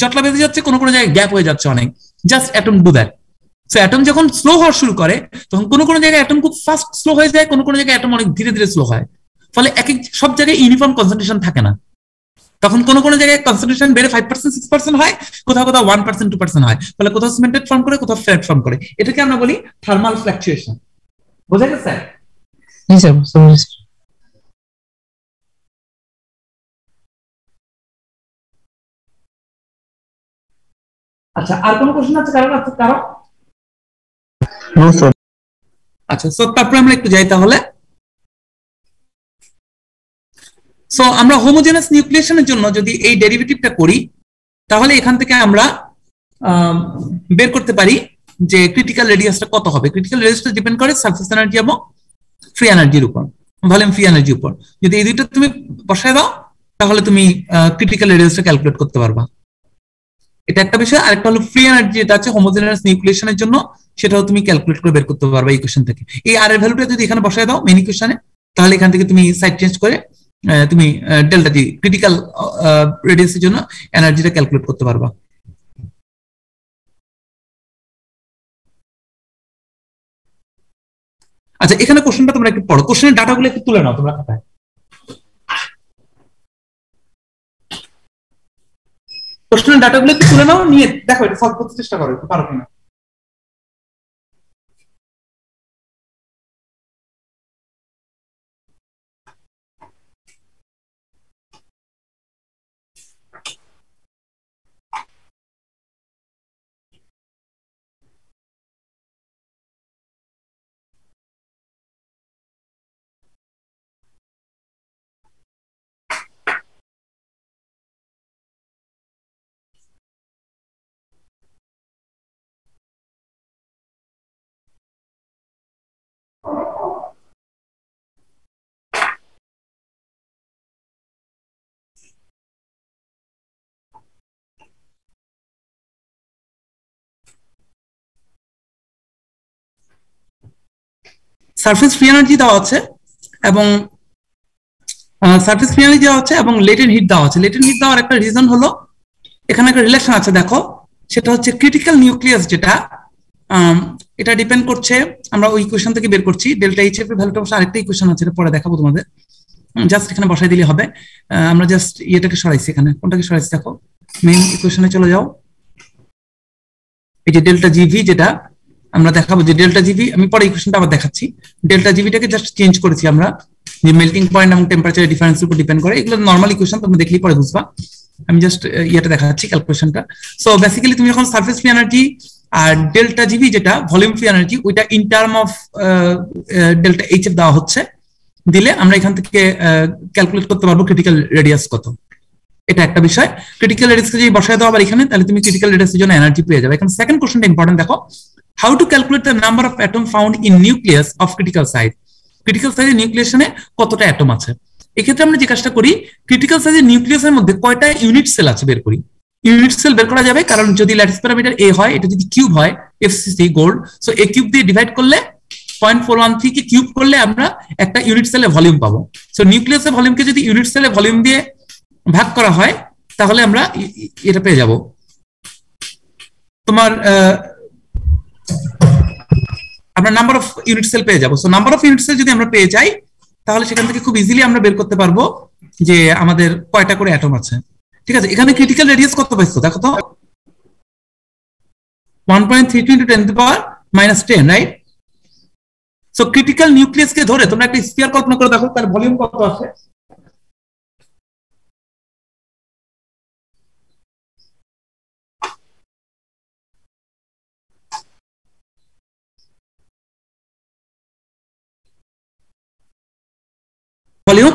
জটলা বেঁধে যাচ্ছে, কোনো কোনো জায়গায় গ্যাপ হয়ে যাচ্ছে অনেক। Just atom do that. So atom যখন স্লো হওয়া শুরু করে তখন কোনো কোনো জায়গায় অ্যাটম খুব ফাস্ট স্লো হয়ে যায়, কোনো কোনো জায়গায় অ্যাটম অনেক ধীরে ধীরে স্লো হয়, ফলে এক এক সব জায়গায় ইউনিফর্ম কনসেন্ট্রেশন থাকে না। তখন কোনো কোনো জায়গায় কনসেন্ট্রেশন বেড়ে 5% 6% হয়, কোথাও কোথাও 1% 2% হয়, ফলে কোথাও সিমেন্টেড ফর্ম করে, কোথাও ফ্ল্যাট ফর্ম করে। এটাকে আমরা বলি থার্মাল ফ্লাকচুয়েশন। বোঝা গেছে? জি স্যার বুঝতে পেরেছি। আচ্ছা, আর কোনো কোশ্চেন আছে কারণ? আছে কারণ? No sir. আচ্ছা, সো তারপরে আমরা একটু যাই তাহলে। সো আমরা হোমোজেনাস নিউক্লিয়েশনের জন্য যদি এই ডেরিভেটিভটা করি তাহলে এখান থেকে আমরা বের করতে পারি যে ক্রিটিক্যাল রেডিয়াসটা কত হবে। ক্রিটিক্যাল রেডিয়াসটা ডিপেন্ড করে সারফেস এনার্জি এবং ফ্রি এনার্জির উপর, ভলিউম ফ্রি এনার্জির উপর। যদি এই দুইটা তুমি বসায় দাও তাহলে তুমি ক্রিটিক্যাল রেডিয়াসটা ক্যালকুলেট করতে পারবা। এটা একটা বিষয়। আরেকটা হলো ফ্রি এনার্জি, যেটা আছে হোমোজেনাস নিউক্লিয়েশনের জন্য, সেটাও তুমি ক্যালকুলেট করে বের করতে পারবা এই কোশ্চেন থেকে। এই আর এর ভ্যালুটা যদি এখানে বসায় দাও মেইন ইকুয়েশনে, তাহলে এখান থেকে তুমি সাইড চেঞ্জ করে তুমি ডেল্টা জি ক্রিটিক্যাল রেডিয়াসের জন্য এনার্জিটা ক্যালকুলেট করতে পারবা। আচ্ছা, এখানে কোশ্চেনটা তোমরা একটু পড়ো, কোশ্চেনের ডাটাগুলো একটু তুলে নাও তোমরা খাতায়। কোশ্চেনের ডাটাগুলো একটু তুলে নাও, নিয়ে দেখো এটা সলভ করতে চেষ্টা করো, পারো কিনা। সারফেস ফ্রি এনার্জি দেওয়া আছে এবং সারফেস ফ্রি এনার্জি দেওয়া আছে এবং লেটেন্ট হিট দেওয়া আছে। লেটেন্ট হিট দেওয়ার একটা রিজন হলো এখানে একটা রিলেশন আছে, দেখো সেটা হচ্ছে ক্রিটিক্যাল নিউক্লিয়াস যেটা, এটা ডিপেন্ড করছে, আমরা ওই ইকুয়েশন থেকে বের করছি ডেল্টা এইচ এর ভ্যালুটা। অবশ্য আরেকটা ইকুয়েশন আছে, এটা পরে দেখাবো তোমাদের, জাস্ট এখানে বসাই দিলে হবে। আমরা জাস্ট ইয়েটাকে সরাইছি, এখানে কোনটাকে সরাইছি দেখো, মেইন ইকুয়েশনে চলে যাও। এই যে ডেল্টা জিভি, যেটা আমরা দেখাবো যে ডেল্টা জিভি, আমি পরে ইকুয়েশনটা আবার দেখাচ্ছি। ডেল্টা জিভিটাকে জাস্ট চেঞ্জ করেছি আমরা, যে মেল্টিং পয়েন্ট এবং টেম্পারেচার ডিফারেন্সের উপর ডিপেন্ড করে। এগুলো নরমাল ইকুয়েশন, তোমরা দেখলেই পরে বুঝবা। আমি জাস্ট ইয়েটা দেখাচ্ছি ক্যালকুলেশনটা। সো বেসিক্যালি তুমি যখন সারফেস ফ্রি এনার্জি আর ডেল্টা জিবি যেটা ভলিউম ফ্রি এনার্জি, ওইটা in term of delta HF দেওয়া হচ্ছে, দিলে আমরা এখান থেকে ক্যালকুলেট করতে পারবো ক্রিটিক্যাল রেডিয়াস কত। এটা একটা বিষয়। ক্রিটিক্যাল রেডিয়াসকে যদি বসায় দাও আবার এখানে, তাহলে তুমি ক্রিটিক্যাল রেডিয়াসের জন্য এনার্জি পেয়ে যাবে। এখন সেকেন্ড কোশ্চেনটা ইম্পর্টেন্ট, দেখো how to calculate the number of atom found in nucleus of critical size. Critical সাইজের নিউক্লিয়েশনে কতটা অ্যাটম আছে। এক্ষেত্রে আমরা যে কাজটা করি, ক্রিটিক্যাল সাইজের নিউক্লিয়াসের মধ্যে কয়টা ইউনিট সেল আছে বের করি। ইউনিট সেল বের করা যাবে, কারণ যদি ল্যাটিস প্যারামিটার এ হয়, এটা যদি কিউব হয়, এফসিসি গোল্ড, সো এ কিউব দিয়ে ডিভাইড করলে 0.413 কে কিউব করলে আমরা একটা ইউনিট সেলে ভলিউম পাবো। সো নিউক্লিয়াসের ভলিউমকে যদি ইউনিট সেলে ভলিউম দিয়ে ভাগ করা হয়, তাহলে আমরা এটা পেয়ে যাব। তোমার আমরা নাম্বার অফ ইউনিট সেল পেয়ে যাবো। So number of unit cell যদি আমরা পেয়ে যাই, তাহলে সেখান থেকে খুব ইজিলি আমরা বের করতে পারবো যে আমাদের কয়টা করে অ্যাটম আছে। ঠিক আছে, এখানে ক্রিটিক্যাল রেডিয়াস কত পাইছো দেখো তো, 1.32 × 10⁻⁻10, রাইট? সো ক্রিটিক্যাল নিউক্লিয়াসকে ধরে তোমরা একটা স্ফিয়ার কল্পনা করে দেখো, তার ভলিউম কত আছে। Volume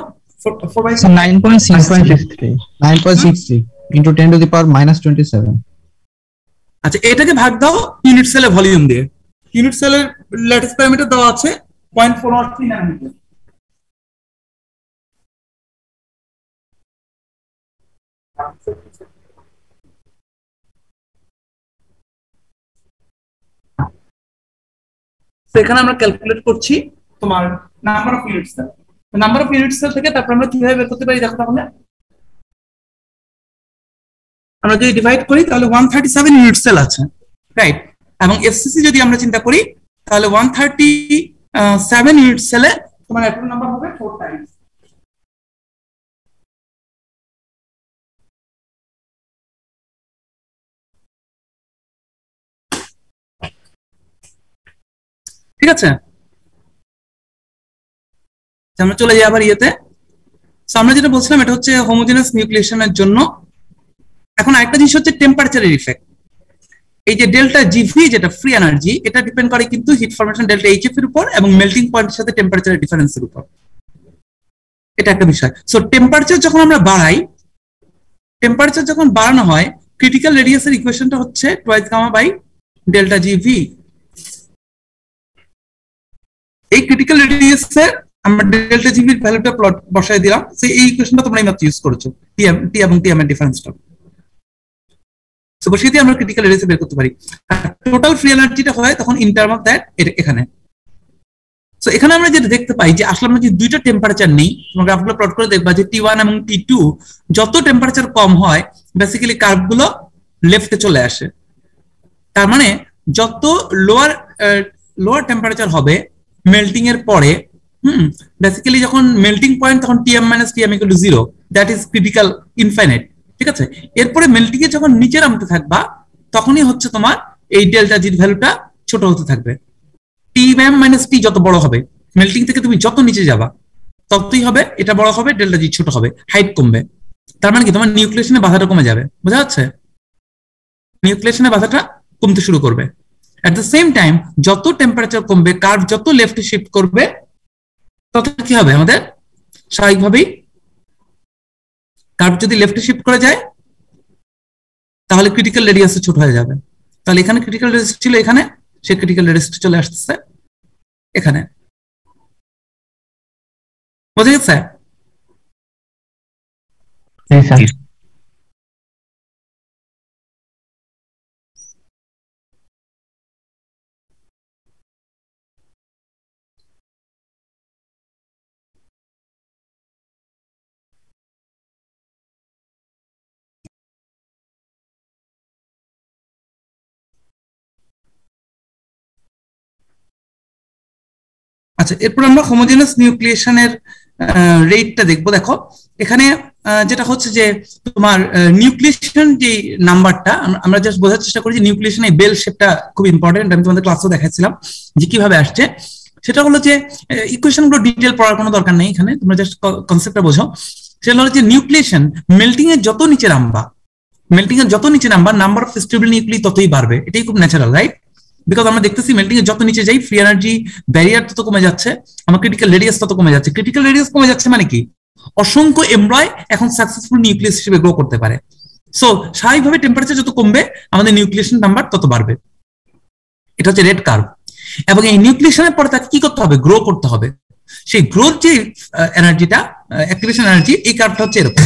9.63 into 10⁻⁻27। আচ্ছা, এটাকে ভাগ দাও ইউনিট সেলে ভলিউম দিয়ে। ইউনিট সেলের ল্যাটিস প্যারামিটার দেওয়া আছে 0.413 ন্যানোমিটার। সেখানে আমরা ক্যালকুলেট করছি তোমার number of unit cell. Number of unit cell থেকে তারপর আমরা কিভাবে বের করতে পারি দেখো। তাহলে আমরা যদি ডিভাইড করি তাহলে 137 ইউনিট সেল আছে, রাইট? এবং এফসিসি যদি আমরা চিন্তা করি, তাহলে 137 ইউনিট সেলে তোমার অ্যাটম নাম্বার হবে 4 টাইমস। ঠিক আছে, আমরা চলে যাই আবার ইয়েতে। আমরা যেটা বলছিলাম এটা হচ্ছে হোমোজেনাস নিউক্লিয়েশনের জন্য। এখন আরেকটা জিনিস হচ্ছে টেম্পারেচারের ইফেক্ট। এই যে ডেল্টা জিভি যেটা ফ্রি এনার্জি, এটা ডিপেন্ড করে কিন্তু হিট ফরমেশন ডেল্টা এইচএফ এর উপর এবং মেল্টিং পয়েন্টের সাথে টেম্পারেচারের ডিফারেন্সের উপর। এটা একটা বিষয়। সো টেম্পারেচার যখন আমরা বাড়াই, টেম্পারেচার যখন বাড়ানো হয়, ক্রিটিক্যাল রেডিয়াসের ইকুয়েশনটা হচ্ছে twice gamma by delta GV. এই ক্রিটিক্যাল রেডিয়াসের আমরা ডেল্টা জিভির ভ্যালুটা প্লট বসায় দিলাম। সো এই ইকুয়েশনটা তোমরা এইমাত্র ইউজ করেছো, টি এবং টি এম এর ডিফারেন্সটা। সো বসিয়ে দিয়ে আমরা ক্রিটিক্যাল রেডিয়াস বের করতে পারি। টোটাল ফ্রি এনার্জিটা হয় তখন ইন টার্ম অফ দ্যাট এখানে। সো এখানে আমরা যেটা দেখতে পাই যে আসলে আমরা যে দুইটা টেম্পারেচার নেই, তোমরা গ্রাফগুলো প্লট করে দেখবা যে T1 এবং T2 যত টেম্পারেচার কম হয়, বেসিক্যালি কার্ভগুলো লেফটে চলে আসে। তার মানে যত লোয়ার টেম্পারেচার হবে মেল্টিং এর পরে, বেসিক্যালি যখন মেল্টিং পয়েন্ট তখন Tm - Tm = 0, that is critical infinite. ঠিক আছে, এরপরে মেল্টিং এ যখন নিচে নামতে থাকবা, তখনই হচ্ছে তোমার এই ডেল্টা জির ভ্যালুটা ছোট হতে থাকবে। Tm - T যত বড় হবে, মেল্টিং থেকে তুমি যত নিচে যাবা ততই হবে এটা বড় হবে, ডেল্টা জি ছোট হবে, হাইট কমবে। তার মানে কি তোমার নিউক্লিয়েশনের বাধাটা কমে যাবে, বোঝা যাচ্ছে? নিউক্লিয়েশনের বাধাটা কমতে শুরু করবে। এট দ্য সেম টাইম যত টেম্পারেচার কমবে, কার্ভ যত লেফটে শিফট করবে, তত কি হবে আমাদের স্বাভাবিকভাবেই কার্ভ যদি লেফটে শিফট করে যায়, তাহলে ক্রিটিক্যাল রেডিয়াস ছোট হয়ে যাবে। তাহলে এখানে ক্রিটিক্যাল রেডিয়াস ছিল এখানে, সে ক্রিটিক্যাল রেডিয়াস চলে আসতেছে এখানে, বোঝা গেছে? আচ্ছা, এরপর আমরা হোমোজেনাস নিউক্লিয়েশনের রেটটা দেখবো। দেখো এখানে যেটা হচ্ছে যে তোমার নিউক্লিয়েশন যে নাম্বারটা, আমরা জাস্ট বোঝার চেষ্টা করি যে নিউক্লিয়েশন এই বেল শেপটা খুব ইম্পর্টেন্ট। আমি তোমাদের ক্লাসেও দেখাচ্ছিলাম যে কিভাবে আসছে। সেটা হলো যে ইকুয়েশন গুলো ডিটেল পড়ার কোনো দরকার নেই, এখানে তোমরা জাস্ট কনসেপ্টটা বোঝো। সেটা হচ্ছে নিউক্লিয়েশন মেল্টিং এর যত নিচে number number of stable nuclei ততই বাড়বে। এটাই খুব ন্যাচারাল, রাইট? বিকজ আমরা দেখতেছি মেল্টিং এর যত নিচে যাই ফ্রি এনার্জি ব্যারিয়ার তত কমে যাচ্ছে, আমার ক্রিটিক্যাল রেডিয়াস তত কমে যাচ্ছে। ক্রিটিক্যাল রেডিয়াস কমে যাচ্ছে মানে কি? অসংখ্য এমব্রয় এখন সাকসেসফুল নিউক্লিয়াস হিসেবে গ্রো করতে পারে। সো স্বাভাবিকভাবে টেম্পারেচার যত কমবে আমাদের নিউক্লিয়েশন নাম্বার তত বাড়বে। এটা হচ্ছে রেড কার্ভ। এবং এই নিউক্লিয়েশনের পরে তাকে কি করতে হবে? গ্রো করতে হবে। সেই গ্রোথ যে এনার্জিটা, অ্যাক্টিভেশন এনার্জি, এই কার্ভটা হচ্ছে এরকম।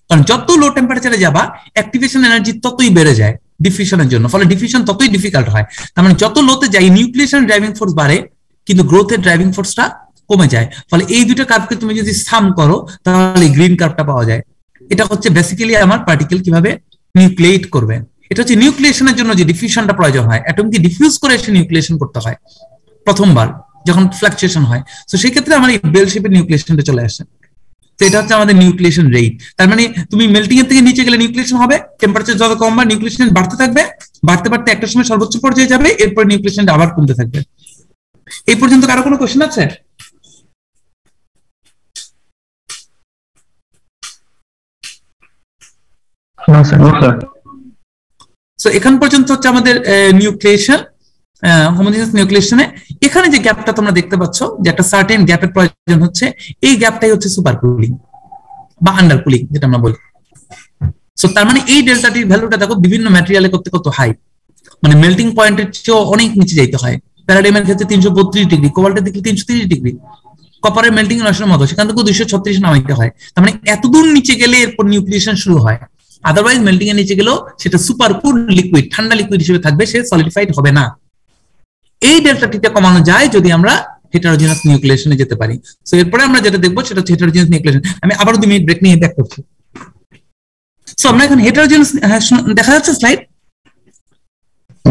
কারণ যত লো টেম্পারেচারে যাবা অ্যাক্টিভেশন এনার্জি ততই বেড়ে যায় ডিফিউশনের জন্য, ফলে ডিফিউশন ততই ডিফিকাল্ট হয়। তার মানে যত লোতে যাই নিউক্লিয়েশন ড্রাইভিং ফোর্স বাড়ে কিন্তু গ্রোথের ড্রাইভিং ফোর্সটা কমে যায়। ফলে এই দুটো কার্ভকে তুমি যদি সাম করো তাহলে গ্রিন কার্ভটা পাওয়া যায়। এটা হচ্ছে বেসিক্যালি আমার পার্টিকেল কিভাবে নিউক্লিয়েট করবে। এটা হচ্ছে নিউক্লিয়েশনের জন্য যে ডিফিউশনটা প্রয়োজন হয়, অ্যাটমকে ডিফিউজ করে এসে নিউক্লিয়েশন করতে হয় প্রথমবার যখন ফ্লাকচুয়েশন হয়। তো সেই ক্ষেত্রে আমার এই বেল শেপের নিউক্লিয়েশনটা চলে আসে। তো এটা হচ্ছে আমাদের নিউক্লিয়েশন রেট। তার মানে তুমি মেল্টিং এর থেকে নিচে গেলে নিউক্লিয়েশন হবে, টেম্পারেচার যত কমবা নিউক্লিয়েশন বাড়তে থাকবে, বাড়তে বাড়তে একটা সময় সর্বোচ্চ পর্যায়ে যাবে, এরপর নিউক্লিয়েশনটা আবার কমতে থাকবে। এই পর্যন্ত কারো কোনো কোশ্চেন আছে? সো এখান পর্যন্ত হচ্ছে আমাদের নিউক্লিয়েশন, হোমোজেনাস নিউক্লিয়েশনে। এখানে যে গ্যাপটা তোমরা দেখতে পাচ্ছ যে একটা সার্টেন গ্যাপের প্রয়োজন হচ্ছে, এই গ্যাপটাই হচ্ছে সুপার কুলিং বা আন্ডার কুলিং যেটা আমরা বলি। সো তার মানে এই ডেল্টাটির ভ্যালুটা দেখো বিভিন্ন ম্যাটেরিয়ালে করতে কত হাই, মানে মেল্টিং পয়েন্টের চেয়েও অনেক নিচে যাইতে হয়। প্যারাডাইমের ক্ষেত্রে 332 ডিগ্রি, কোবাল্টের দিকে 330 ডিগ্রি, কপারের মেল্টিং নশের মতো সেখান থেকে 236 নামাইতে হয়। তার মানে এত দূর নিচে গেলে এরপর নিউক্লিয়েশন শুরু হয়। আদারওয়াইজ মেল্টিং এর নিচে গেলেও সেটা সুপার কুল লিকুইড, ঠান্ডা লিকুইড হিসেবে থাকবে, সে সলিডিফাইড হবে না। এই ডেল্টাটিটা কমানো যায় যদি আমরা হেটারোজেনাস নিউক্লিয়েশনে যেতে পারি। সো এরপরে আমরা যেটা দেখবো সেটা হচ্ছে হেটারোজেনাস নিউক্লিয়েশন। আমি আবারও 2 মিনিট ব্রেক নিয়ে ব্যাক করছি। সো আমরা এখন হেটারোজেনাস, দেখা যাচ্ছে স্লাইড?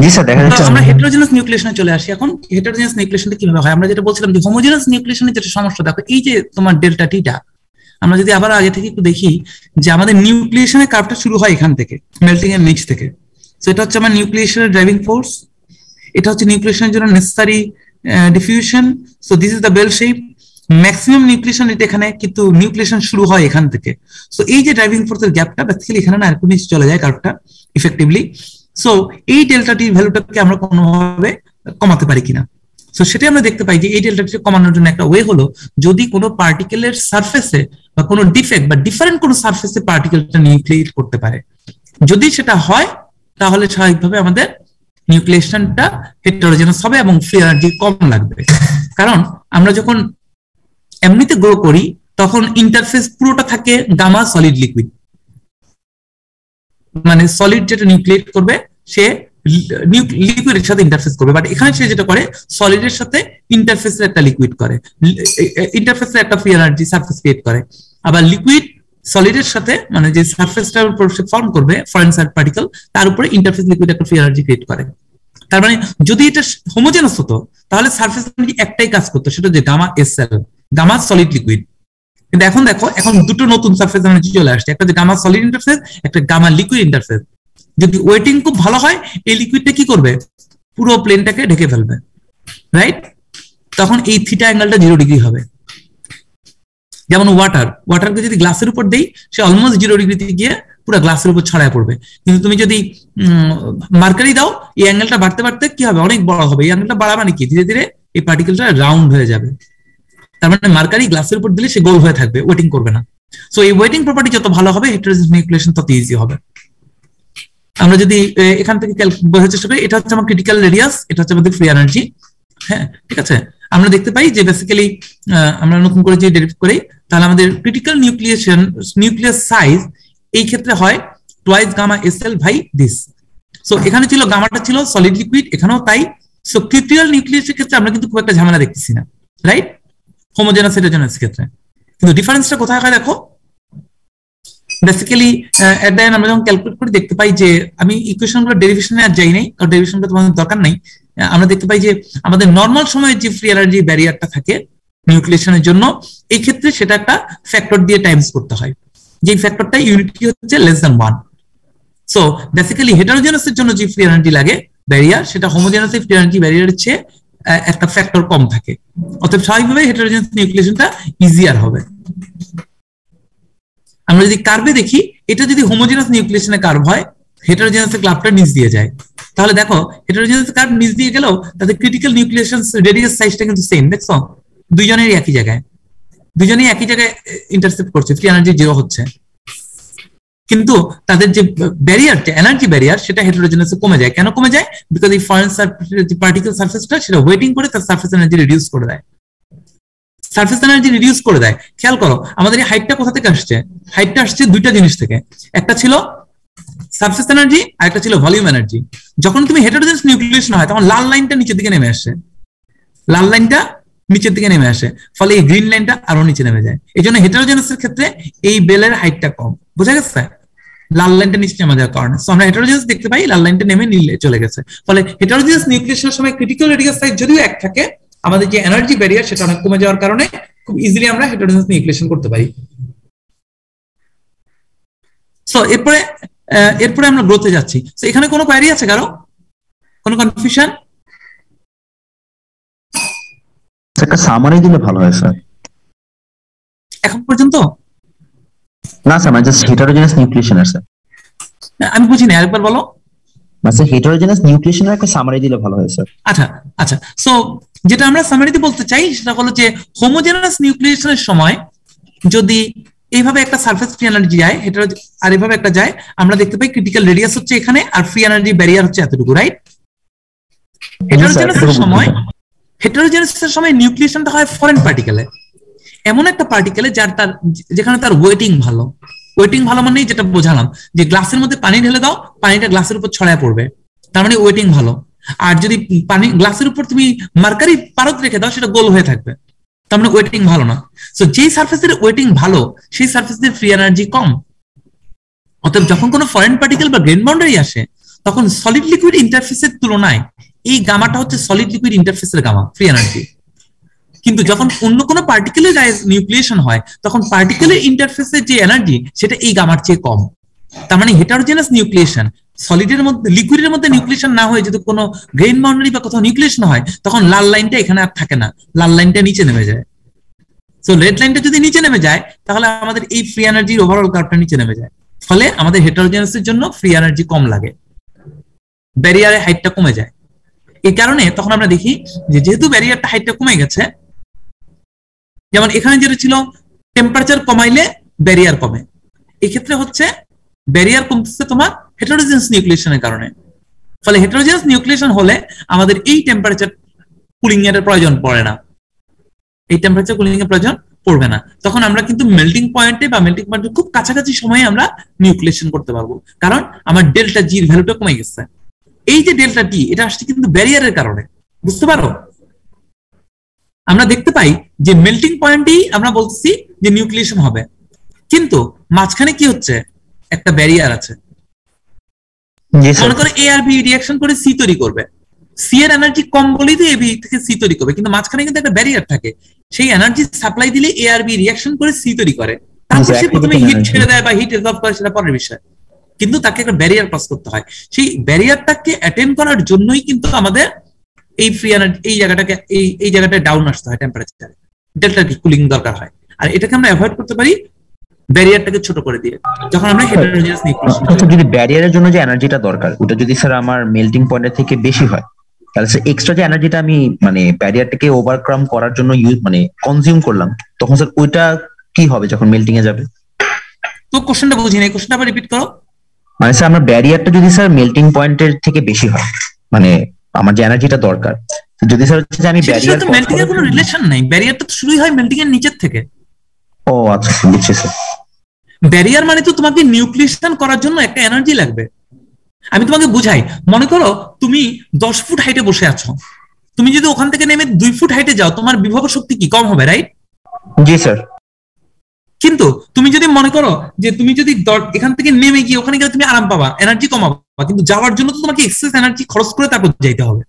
জি স্যার, দেখা যাচ্ছে। আমরা হেটারোজেনাস নিউক্লিয়েশনে চলে আসি। এখন হেটারোজেনাস নিউক্লিয়েশনটা কিভাবে হয়? আমরা যেটা বলছিলাম যে হোমোজেনাস নিউক্লিয়েশনের যেটা সমস্যা, দেখো এই যে তোমার ডেল্টা টিটা, আমরা যদি আবার আগে থেকে একটু দেখি যে আমাদের নিউক্লিয়েশনের কার্ভটা শুরু হয় এখান থেকে, মেল্টিং এর নিচ থেকে। সো এটা হচ্ছে আমার নিউক্লিয়েশনের ড্রাইভিং ফোর্স, এটা হচ্ছে নিউক্লিয়েশনের জন্য necessary diffusion. So this is the bell shape. Maximum nucleation এটা এখানে, কিন্তু নিউক্লিয়েশন শুরু হয় এখান থেকে। সো এই যে ড্রাইভিং ফোর্সের গ্যাপটা বেসিক্যালি এখানে না একটু নিচে চলে যায় কার্ভটা ইফেক্টিভলি। সো এই ডেল্টাটির ভ্যালুটাকে আমরা কোনোভাবে কমাতে পারি কিনা, সো সেটাই আমরা দেখতে পাই যে এই ডেল্টাটিকে কমানোর জন্য একটা ওয়ে হলো যদি কোনো পার্টিকেলের সারফেসে বা কোনো ডিফেক্ট বা ডিফারেন্ট কোনো সারফেসে পার্টিকেলটা নিউক্লিয়েট করতে পারে। যদি সেটা হয় তাহলে স্বাভাবিকভাবে আমাদের নিউক্লিয়েশনটা হেটারোজেনাস হবে এবং ফ্রি এনার্জি কম লাগবে। কারণ আমরা যখন এমনিতে গ্রো করি তখন ইন্টারফেস পুরোটা থাকে গামা সলিড লিকুইড, মানে সলিড যেটা নিউক্লিয়েট করবে সে লিকুইডের সাথে ইন্টারফেস করবে। বাট এখানে সে যেটা করে সলিডের সাথে ইন্টারফেসের একটা লিকুইড করে, ইন্টারফেসের একটা ফ্রি এনার্জি সারফেস ক্রিয়েট করে। আবার লিকুইড সলিডের সাথে, মানে যে সারফেসটার উপর সে ফর্ম করবে ফরেন সাইড পার্টিকেল, তার উপরে ইন্টারফেস লিকুইড একটা ফ্রি এনার্জি ক্রিয়েট করে। তার মানে যদি এটা হোমোজেনাস হতো তাহলে সারফেস এনার্জি একটাই কাজ করতো, সেটা যে gamma SL, gamma solid liquid. কিন্তু এখন দেখো, এখন দুটো নতুন সারফেস এনার্জি চলে আসছে, একটা যে গামা সলিড ইন্টারফেস, একটা গামা লিকুইড ইন্টারফেস। যদি ওয়েটিং খুব ভালো হয় এই লিকুইডটা কি করবে? পুরো প্লেনটাকে ঢেকে ফেলবে, রাইট? তখন এই থিটা অ্যাঙ্গেলটা 0 ডিগ্রি হবে। যেমন ওয়াটারকে যদি গ্লাসের উপর দেই সে অলমোস্ট 0 ডিগ্রিতে গিয়ে পুরো গ্লাসের উপর ছড়ায় পড়বে। কিন্তু তুমি যদি মার্কারি দাও এই অ্যাঙ্গেলটা বাড়তে বাড়তে কি হবে? অনেক বড় হবে। এই অ্যাঙ্গেলটা বাড়া মানে কি? ধীরে ধীরে এই পার্টিকেলটা রাউন্ড হয়ে যাবে। তার মানে মার্কারি গ্লাসের উপর দিলে সে গোল হয়ে থাকবে, ওয়েটিং করবে না। সো এই ওয়েটিং প্রপার্টি যত ভালো হবে হেটারোজেনাস নিউক্লিয়েশন তত ইজি হবে। আমরা যদি এখান থেকে বোঝার চেষ্টা করি, এটা হচ্ছে আমার ক্রিটিক্যাল রেডিয়াস, এটা হচ্ছে আমাদের ফ্রি এনার্জি। হ্যাঁ, ঠিক আছে। আমরা দেখতে পাই যে বেসিক্যালি আমরা নতুন করে যে ডেরিভ করি তাহলে আমাদের ক্রিটিক্যাল নিউক্লিয়াস সাইজ এই ক্ষেত্রে হয় twice gamma SL by this. So এখানে ছিল গামাটা ছিল সলিড লিকুইড, এখানেও তাই। সো ক্রিটিক্যাল নিউক্লিয়াসের ক্ষেত্রে আমরা কিন্তু খুব একটা ঝামেলা দেখতেছি না, রাইট? হোমোজেনাস হেটারোজেনাস ক্ষেত্রে কিন্তু ডিফারেন্সটা কোথায় হয় দেখো। বেসিক্যালি এট দ্য এন্ড আমরা যখন ক্যালকুলেট করে দেখতে পাই যে, আমি ইকুয়েশনগুলো ডেরিভেশনে আর যাই নাই, কারণ ডেরিভেশনটা তোমাদের দরকার নাই। আমরা দেখতে পাই যে আমাদের নর্মাল সময়ে যে ফ্রি এনার্জি ব্যারিয়ারটা থাকে নিউক্লিয়েশনের জন্য, এই ক্ষেত্রে সেটা একটা ফ্যাক্টর দিয়ে টাইমস করতে হয়, যে ফ্যাক্টরটা ইউনিটটি হচ্ছে <1। সো বেসিক্যালি হেটারোজেনাসের জন্য যে ফ্রি এনার্জি লাগে ব্যারিয়ার, সেটা হোমোজেনাস ফ্রি এনার্জি ব্যারিয়ারের চেয়ে একটা ফ্যাক্টর কম থাকে। অতএব স্বাভাবিকভাবে হেটারোজেনাস নিউক্লিয়েশনটা ইজিয়ার হবে। আমরা যদি কার্ভে দেখি, এটা যদি হোমোজেনাস নিউক্লিয়েশনের কার্ভ হয়, হেটারোজেনাসের কার্ভটা নিচ দিয়ে যায়। তাহলে দেখো হেটারোজেনাস কার্ভ নিচ দিয়ে গেলেও তাদের ক্রিটিক্যাল নিউক্লিয়েশন রেডিয়াস সাইজটা কিন্তু সেম, দেখছো দুইজনেরই একই জায়গায়, দুইজনেই একই জায়গায় ইন্টারসেপ্ট করছে, ফ্রি এনার্জি 0 হচ্ছে। কিন্তু তাদের যে ব্যারিয়ারটা, এনার্জি ব্যারিয়ার, সেটা হেটারোজেনাসে কমে যায়। কেন কমে যায়? বিকজ এই ফরেন পার্টিকেল সারফেসটা সেটা ওয়েটিং করে তার সারফেস এনার্জি রিডিউস করে দেয়, সারফেস এনার্জি রিডিউস করে দেয়। খেয়াল করো আমাদের এই হাইটটা কোথা থেকে আসছে? হাইটটা আসছে দুইটা জিনিস থেকে, একটা ছিল সারফেস এনার্জি আর একটা ছিল ভলিউম এনার্জি। যখন তুমি হেটারোজেনাস নিউক্লিয়েশন হয় তখন লাল লাইনটা নিচের দিকে নেমে আসে, লাল লাইনটা নিচের দিকে নেমে আসে, ফলে এই গ্রিন লাইনটা আরো নিচে নেমে যায়। এই জন্য হেটারোজেনাসের ক্ষেত্রে এই বেলের হাইটটা কম, বোঝা গেছে? লাল লাইনটা নিচে নেমে যাওয়ার কারণে আমরা হেটারোজেনাস দেখতে পাই, লাল লাইনটা নেমে নীলে চলে গেছে। ফলে হেটারোজেনাস নিউক্লিয়েশনের সময় ক্রিটিক্যাল রেডিয়াস সাইজ যদিও এক থাকে, আমাদের যে এনার্জি ব্যারিয়ার সেটা অনেক কমে যাওয়ার কারণে খুব ইজিলি আমরা হেটারোজেনাস নিউক্লিয়েশন করতে পারি। সো এরপরে আমরা গ্রোথে যাচ্ছি। তো এখানে কোনো কোয়েরি আছে কারো? কোনো কনফিউশন? একটা সামারি দিলে ভালো হয় স্যার। এখন পর্যন্ত না স্যার, মানে জাস্ট হেটারোজেনাস নিউক্লিয়েশন স্যার। আমি বুঝিনি, আরেকবার বলো। মানে হেটারোজেনাস নিউক্লিয়েশনের একটা সামারি দিলে ভালো হয় স্যার। আচ্ছা আচ্ছা, সো যেটা আমরা সামারিতে বলতে চাই সেটা হলো যে হোমোজেনাস নিউক্লিয়েশনের সময় যদি এইভাবে একটা সারফেস ফ্রি এনার্জি যায়, এটা আর এইভাবে একটা যায়, আমরা দেখতে পাই ক্রিটিক্যাল রেডিয়াস হচ্ছে এখানে আর ফ্রি এনার্জি ব্যারিয়ার হচ্ছে এতটুকু, রাইট? হেটারোজেনাসের সময় নিউক্লিয়েশনটা হয় ফরেন পার্টিকেলে, এমন একটা পার্টিকেলে যেখানে তার ওয়েটিং ভালো। ওয়েটিং ভালো মানে যেটা বোঝালাম যে গ্লাসের মধ্যে পানি ঢেলে দাও, পানিটা গ্লাসের উপর ছড়ায় পড়বে, তার মানে ওয়েটিং ভালো। আর যদি পানি গ্লাসের উপর তুমি মার্কারি পারদ রেখে দাও, সেটা গোল হয়ে থাকবে, তার মানে ওয়েটিং ভালো না। সো যেই সারফেসের ওয়েটিং ভালো সেই সারফেসের ফ্রি এনার্জি কম। অতএব যখন কোনো ফরেন পার্টিকেল বা গ্রেন বাউন্ডারি আসে, তখন সলিড লিকুইড ইন্টারফেসের তুলনায় এই গামাটা হচ্ছে সলিড লিকুইড ইন্টারফেসের গামা, ফ্রি এনার্জি। কিন্তু যখন অন্য কোনো পার্টিকেলের নিউক্লিয়েশন হয়, তখন পার্টিকেলের ইন্টারফেসের যে এনার্জি সেটা এই গামার চেয়ে কম। তার মানে হেটারোজেনাস নিউক্লিয়েশন, সলিডের মধ্যে লিকুইডের মধ্যে নিউক্লিয়েশন না হয়ে যদি কোনো গ্রেন বাউন্ডারি বা কোথাও নিউক্লিয়েশন হয়, তখন লাল লাইনটা এখানে আর থাকে না, লাল লাইনটা নিচে নেমে যায়। সো রেড লাইনটা যদি নিচে নেমে যায়, তাহলে আমাদের এই ফ্রি এনার্জির ওভারঅল কার্ভটা নিচে নেমে যায়। ফলে আমাদের হেটারোজেনাসের জন্য ফ্রি এনার্জি কম লাগে, ব্যারিয়ারের হাইটটা কমে যায়। এই কারণে তখন আমরা দেখি যে যেহেতু ব্যারিয়ারটা হাইটটা কমে গেছে, যেমন এখানে যেটা ছিল টেম্পারেচার কমাইলে ব্যারিয়ার কমে, এই ক্ষেত্রে হচ্ছে ব্যারিয়ার কমতেছে তোমার হেটারোজেনাস নিউক্লিয়েশনের কারণে। ফলে হেটারোজেনাস নিউক্লিয়েশন হলে আমাদের এই টেম্পারেচার কুলিং এর প্রয়োজন পড়ে না, এই টেম্পারেচার কুলিং এর প্রয়োজন পড়বে না। তখন আমরা কিন্তু মেল্টিং পয়েন্টে বা মেল্টিং পয়েন্টের খুব কাছাকাছি সময়ে আমরা নিউক্লিয়েশন করতে পারবো, কারণ আমার ডেল্টা জির ভ্যালুটা কমে গেছে। এই যে ডেল্টা টি, এটা আসছে কিন্তু ব্যারিয়ারের কারণে, বুঝতে পারো? আমরা দেখতে পাই যে মেল্টিং পয়েন্টেই আমরা বলছি যে নিউক্লিয়েশন হবে, কিন্তু মাঝখানে কি হচ্ছে, একটা ব্যারিয়ার আছে। মনে করো এ আর বি রিঅ্যাকশন করে সি তৈরি করবে, সি এর এনার্জি কম বলেই তো এ বি থেকে সি তৈরি করবে, কিন্তু মাঝখানে কিন্তু একটা ব্যারিয়ার থাকে। সেই এনার্জি সাপ্লাই দিলে এ আর বি রিঅ্যাকশন করে সি তৈরি করে, তারপর সে প্রথমে হিট ছেড়ে দেয় বা হিট এবজর্ব করে, সেটা পরের বিষয়। কিন্তু তাকে একটা ব্যারিয়ার ক্রস করতে হয়, সেই ব্যারিয়ারটাকে অ্যাটেন্ড করার জন্যই কিন্তু আমাদের এই ফ্রি এনার্জি এই জায়গাটায় ডাউন আসতে হয়, টেম্পারেচার ডেল্টা টি কুলিং দরকার হয়। আর এটাকে আমরা অ্যাভয়েড করতে পারি ব্যারিয়ারটাকে ছোট করে দিয়ে, যখন আমরা হেটারোজেনাস নিউক্লিয়েশন। যদি ব্যারিয়ারের জন্য যে এনার্জিটা দরকার ওটা যদি স্যার আমার মেল্টিং পয়েন্টের থেকে বেশি হয়, তাহলে স্যার এক্সট্রা যে এনার্জিটা আমি মানে ব্যারিয়ারটাকে ওভারকাম করার জন্য মানে কনজিউম করলাম, তখন স্যার ওইটা কি হবে যখন মেল্টিং এ যাবে? তো কোশ্চেনটা বুঝিনি, এই কোশ্চেনটা আবার রিপিট করো। মানে স্যার আমার ব্যারিয়ারটা যদি স্যার মেল্টিং পয়েন্টের থেকে বেশি হয়, মানে আমার যে এনার্জিটা দরকার, যদি স্যার হচ্ছে যে আমি ব্যারিয়ার, মেল্টিং এর কোনো রিলেশন নাই, ব্যারিয়ারটা তো শুরুই হয় মেল্টিং এর নিচের থেকে। ও আচ্ছা, বুঝছি স্যার। ব্যারিয়ার মানে তো তোমাকে নিউক্লিয়েশন করার জন্য একটা এনার্জি লাগবে। আমি তোমাকে বুঝাই, মনে করো তুমি 10 ফুট হাইটে বসে আছো, তুমি যদি ওখান থেকে নেমে 2 ফুট হাইটে যাও, তোমার বিভব শক্তি কি কম হবে, রাইট? জি স্যার। কিন্তু তুমি যদি মনে করো যে তুমি যদি এখান থেকে নেমে গিয়ে ওখানে গেলে তুমি আরাম পাবা, এনার্জি কমাবা, কিন্তু যাওয়ার জন্য তো তোমাকে এক্সেস এনার্জি খরচ করে তারপর যাইতে হবে।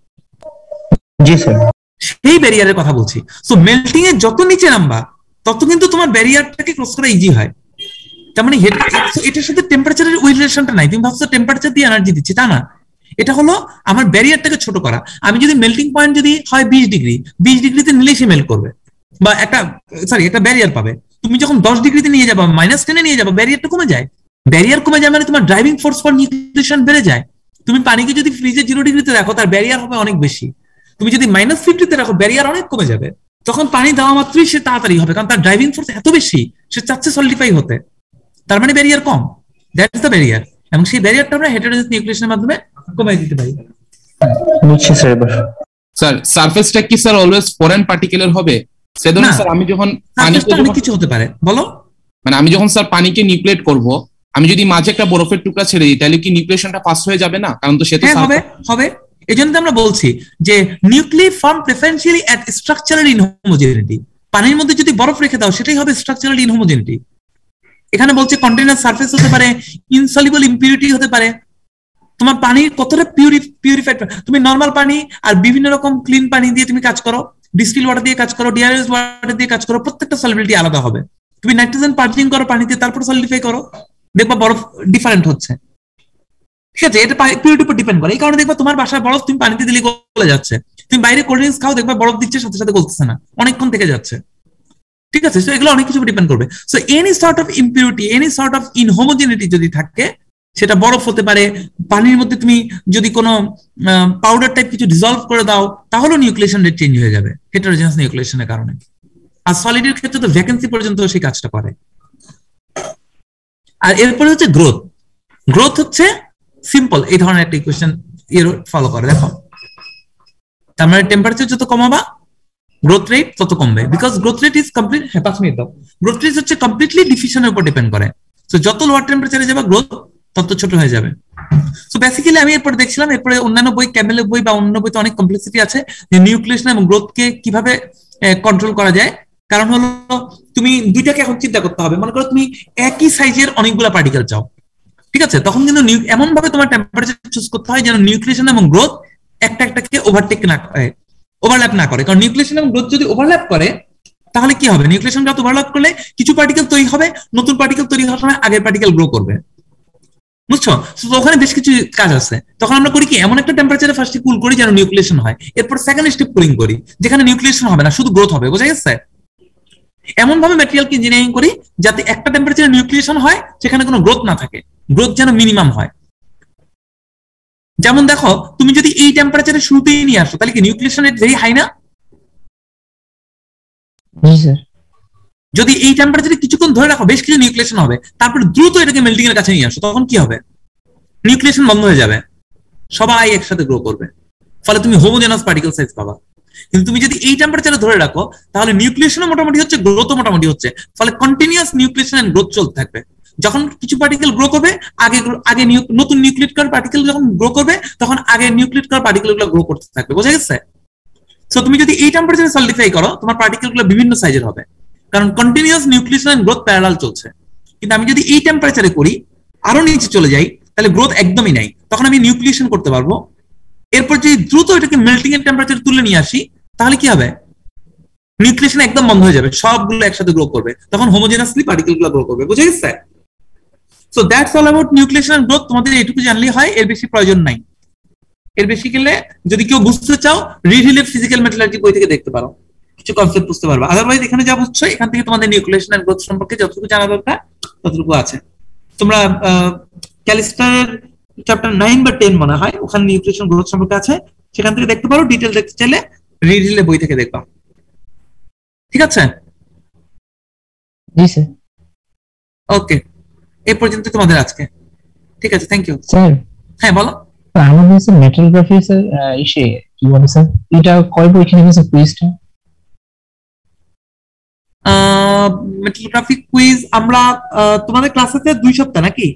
জি স্যার। সেই ব্যারিয়ারের কথা বলছি। সো মেল্টিং এ যত নিচে নামবা তত কিন্তু তোমার ব্যারিয়ারটাকে ক্রস করা ইজি হয়। তার মানে এটার সাথে টেম্পারেচারের ওই রিলেশনটা নাই। তুমি ভাবছো টেম্পারেচার দিয়ে এনার্জি দিচ্ছি, তা না। এটা হলো আমার ব্যারিয়ারটাকে ছোট করা। আমি যদি মেল্টিং পয়েন্ট যদি হয় 20 ডিগ্রি, 20 ডিগ্রিতে নিলেই সে মেল্ট করবে, বা একটা ব্যারিয়ার পাবে। তুমি যখন 10 ডিগ্রিতে নিয়ে যাবা, -10 নিয়ে যাবা, ব্যারিয়ারটা কমে যায়। ব্যারিয়ার কমে যায় মানে তোমার ড্রাইভিং ফোর্স ফর নিউক্লিয়েশন বেড়ে যায়। তুমি পানিকে যদি ফ্রিজে 0 ডিগ্রিতে রাখো তার ব্যারিয়ার হবে অনেক বেশি। তুমি যদি -50 রাখো ব্যারিয়ার অনেক কমে যাবে। তখন পানি দেওয়া মাত্রই সে তাড়াতাড়ি হবে, কারণ তার ড্রাইভিং ফোর্স এত বেশি, সে চাচ্ছে সলিডিফাই হতে। তার মানে barrier com, that is the barrier. এবং সেই ব্যারিয়ারটা আমরা হেটেরোজেনাস নিউক্লিয়েশনের মাধ্যমে কমিয়ে দিতে পারি। বুঝছি স্যার। এবার স্যার সারফেসটা কি স্যার অলওয়েজ ফরেন পার্টিকেলের হবে? সেজন্য স্যার আমি যখন পানিকে অনেক কিছু হতে পারে, বলো। মানে আমি যখন স্যার পানিকে নিউক্লিয়েট করব, আমি যদি মাঝে একটা বরফের টুকরা ছেড়ে দিই তাহলে কি নিউক্লিয়েশনটা ফাস্ট হয়ে যাবে না? কারণ তো সেটা হবে। এজন্য আমরা বলছি যে নিউক্লিয়ার ফর্ম প্রেফারেন্সিয়ালি এট স্ট্রাকচারাল ইনহোমোজেনিটি। পানির মধ্যে যদি বরফ রেখে দাও সেটাই হবে স্ট্রাকচারাল ইনহোমোজেনিটি। এখানে বলছে কন্টেইনার সারফেস হতে পারে, ইনসলিবল ইম্পিউরিটি হতে পারে। তোমার পানি কতটা পিউরিফাইড, তুমি নর্মাল পানি আর বিভিন্ন রকম ক্লিন পানি দিয়ে তুমি কাজ করো, ডিস্টিল ওয়াটার দিয়ে কাজ করো, ডিআরএস ওয়াটার দিয়ে কাজ করো, প্রত্যেকটা সলিবিলিটি আলাদা হবে। তুমি নাইট্রোজেন পার্জিং করো পানিতে, তারপর সলিডিফাই করো, দেখবা বরফ ডিফারেন্ট হচ্ছে। ঠিক আছে, এটা পিউরিটির উপর ডিপেন্ড করে। এই কারণে দেখবা তোমার বাসায় বরফ তুমি পানিতে দিলে গলে যাচ্ছে, তুমি বাইরে কোল্ড ড্রিঙ্কস খাও দেখবা বরফ দিচ্ছে সাথে সাথে গলতেছে না, অনেকক্ষণ থেকে যাচ্ছে। ঠিক আছে, তো এগুলো অনেক কিছু ডিপেন্ড করবে। So any sort of impurity, any sort of inhomogeneity যদি থাকে, সেটা বরফ হতে পারে, পানির মধ্যে তুমি যদি কোনো পাউডার টাইপ কিছু ডিজলভ করে দাও তাহলেও নিউক্লিয়েশন রেট চেঞ্জ হয়ে যাবে হেটেরোজেনাস নিউক্লিয়েশনের কারণে। আর সলিডের ক্ষেত্রে তো ভ্যাকেন্সি পর্যন্ত সেই কাজটা করে। আর এরপরে হচ্ছে গ্রোথ। গ্রোথ হচ্ছে সিম্পল এই ধরনের একটা ইকুয়েশন ফলো করে। দেখো, তার মানে টেম্পারেচার যত কমাবা গ্রোথ রেট তত কমবে, because growth rate is complete. 5 minute দাও। গ্রোথ রেট হচ্ছে কমপ্লিটলি ডিফিউশনের উপর ডিপেন্ড করে। সো যত লোয়ার টেম্পারেচারে যাবে গ্রোথ তত ছোট হয়ে যাবে। সো বেসিক্যালি আমি এরপরে দেখছিলাম, এরপরে অন্যান্য বই, ক্যামেলের বই বা অন্য বইতে অনেক কমপ্লেক্সিটি আছে যে নিউক্লিয়েশন এবং গ্রোথকে কিভাবে কন্ট্রোল করা যায়। কারণ হলো তুমি দুইটাকে এখন চিন্তা করতে হবে। মনে করো তুমি একই সাইজের অনেকগুলো পার্টিকেল চাও, ঠিক আছে, তখন কিন্তু এমন ভাবে তোমার টেম্পারেচার চুজ করতে হয় যেন নিউক্লিয়েশন এবং গ্রোথ একটাকে ওভারটেক না করে, ওভারল্যাপ না করে। কারণ নিউক্লিয়েশন এবং গ্রোথ যদি ওভারল্যাপ করে তাহলে কি হবে, নিউক্লিয়েশন গ্রোথ ওভারল্যাপ করলে কিছু পার্টিকেল তৈরি হবে, নতুন পার্টিকেল তৈরি হওয়ার সময় আগের পার্টিকেল গ্রো করবে, বুঝছো? ওখানে বেশ কিছু কাজ আছে। তখন আমরা করি কি, এমন একটা টেম্পারেচারে ফার্স্টে কুল করি যেন নিউক্লিয়েশন হয়, এরপর সেকেন্ড স্টেপ কুলিং করি যেখানে নিউক্লিয়েশন হবে না, শুধু গ্রোথ হবে। বোঝা গেছে? এমন ভাবে ম্যাটেরিয়ালকে ইঞ্জিনিয়ারিং করি যাতে একটা টেম্পারেচারে নিউক্লিয়েশন হয়, সেখানে কোনো গ্রোথ না থাকে, গ্রোথ যেন মিনিমাম হয়। যেমন দেখো, তুমি যদি এই টেম্পারেচারে শুরুতেই নিয়ে আসো তাহলে কি নিউক্লিয়েশন রেট ভেরি হাই না? যদি এই টেম্পারেচারে কিছুক্ষণ ধরে রাখো, বেশ কিছু নিউক্লিয়েশন হবে, তারপর দ্রুত এটাকে মেল্টিং এর কাছে নিয়ে আসো, তখন কি হবে, নিউক্লিয়েশন বন্ধ হয়ে যাবে, সবাই একসাথে গ্রো করবে, ফলে তুমি হোমোজেনাস পার্টিকেল সাইজ পাবা। কিন্তু তুমি যদি এই টেম্পারেচারে ধরে রাখো তাহলে নিউক্লিয়েশনও মোটামুটি হচ্ছে, গ্রোথও মোটামুটি হচ্ছে, ফলে কন্টিনিউয়াস নিউক্লিয়েশন এন্ড গ্রোথ চলতে থাকবে। যখন কিছু পার্টিকেল গ্রো করবে, আগে নতুন নিউক্লিয়েট কার পার্টিকেল যখন গ্রো করবে তখন আগে নিউক্লিয়েট কার পার্টিকেল গুলো গ্রো করতে থাকবে। বোঝা গেছে? সো তুমি যদি এই টেম্পারেচারে সলিডিফাই করো, তোমার পার্টিকেল গুলো বিভিন্ন সাইজের হবে, কারণ continuous nucleation and growth parallel চলছে। কিন্তু আমি যদি এই টেম্পারেচারে করি, আরো নিচে চলে যাই, তাহলে গ্রোথ একদমই নাই, তখন আমি নিউক্লিয়েশন করতে পারবো। এরপর যদি দ্রুত এটাকে মেল্টিং এর টেম্পারেচার তুলে নিয়ে আসি, তাহলে কি হবে, নিউক্লিয়েশন একদম বন্ধ হয়ে যাবে, সবগুলো একসাথে গ্রো করবে, তখন হোমোজেনাসলি পার্টিকেল গুলো গ্রো করবে। বুঝে গেছে? So that's all about nucleation and growth. তোমাদের এটুকু জানলেই হয়, এর বেশি প্রয়োজন নাই। এর বেশি গেলে যদি কেউ বুঝতে চাও, রিহিলের ফিজিক্যাল মেটালার্জি বই থেকে দেখতে পারো, কিছু কনসেপ্ট বুঝতে পারবে। আদারওয়াইজ এখানে যা বুঝছো, এখান থেকে তোমাদের নিউক্লিয়েশন এন্ড গ্রোথ সম্পর্কে যতটুকু জানা দরকার ততটুকু আছে। তোমরা ক্যালিস্টারের চ্যাপ্টার 9 বা 10 মনে হয়, ওখানে নিউক্লিয়েশন গ্রোথ সম্পর্কে আছে, সেখান থেকে দেখতে পারো। ডিটেইল দেখতে চাইলে রিহিলের বই থেকে দেখবা। ঠিক আছে? জি স্যার। ওকে, এই পর্যন্ত তোমাদের আজকে। ঠিক আছে, থ্যাংক ইউ স্যার। হ্যাঁ বলো। আমাদের স্যার মেটালগ্রাফি স্যার ইসে কি বলে স্যার, এটা কয় বই এখানে গেছে কুইজটা? মেটালগ্রাফি কুইজ আমরা তোমাদের ক্লাসেতে 2 সপ্তাহ নাকি?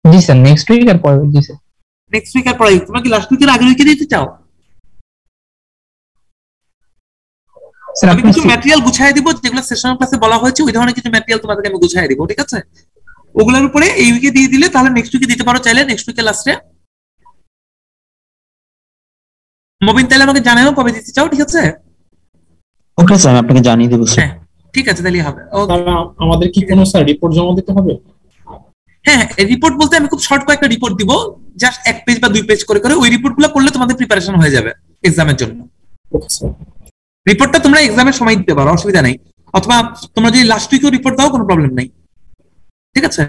জি স্যার, নেক্সট উইক আর পরে। জি স্যার, নেক্সট উইক আর পরে। তোমরা কি লাস্ট উইকের আগের উইকে দিতে চাও? স্যার আমি কিছু ম্যাটেরিয়াল গুছিয়ে দিব, যেগুলো সেশনাল ক্লাসে বলা হয়েছে, ওই ধরনের কিছু ম্যাটেরিয়াল তোমাদেরকে আমি গুছিয়ে দিব। ঠিক আছে? ওগুলোর উপরে এই উইকে দিয়ে দিলে তাহলে নেক্সট উইকে দিতে পারো চাইলে, নেক্সট উইকের লাস্টে। মবিন, তাহলে আমাকে জানাও কবে দিতে চাও। ঠিক আছে? ওকে স্যার, আমি আপনাকে জানিয়ে দেব স্যার। হ্যাঁ ঠিক আছে, তাহলে হবে। আমাদের কি কোনো স্যার রিপোর্ট জমা দিতে হবে? হ্যাঁ, রিপোর্ট বলতে আমি খুব শর্ট কয়েকটা রিপোর্ট দিব, জাস্ট 1 পেজ বা 2 পেজ করে করে। ওই রিপোর্টগুলো করলে তোমাদের প্রিপারেশন হয়ে যাবে এক্সামের জন্য। Okay sir. রিপোর্টটা তোমরা এক্সামের সময় দিতে পারো, অসুবিধা নেই। অথবা তোমরা যদি লাস্ট উইকেও রিপোর্ট দাও কোনো প্রবলেম নাই, ঠিক আছে?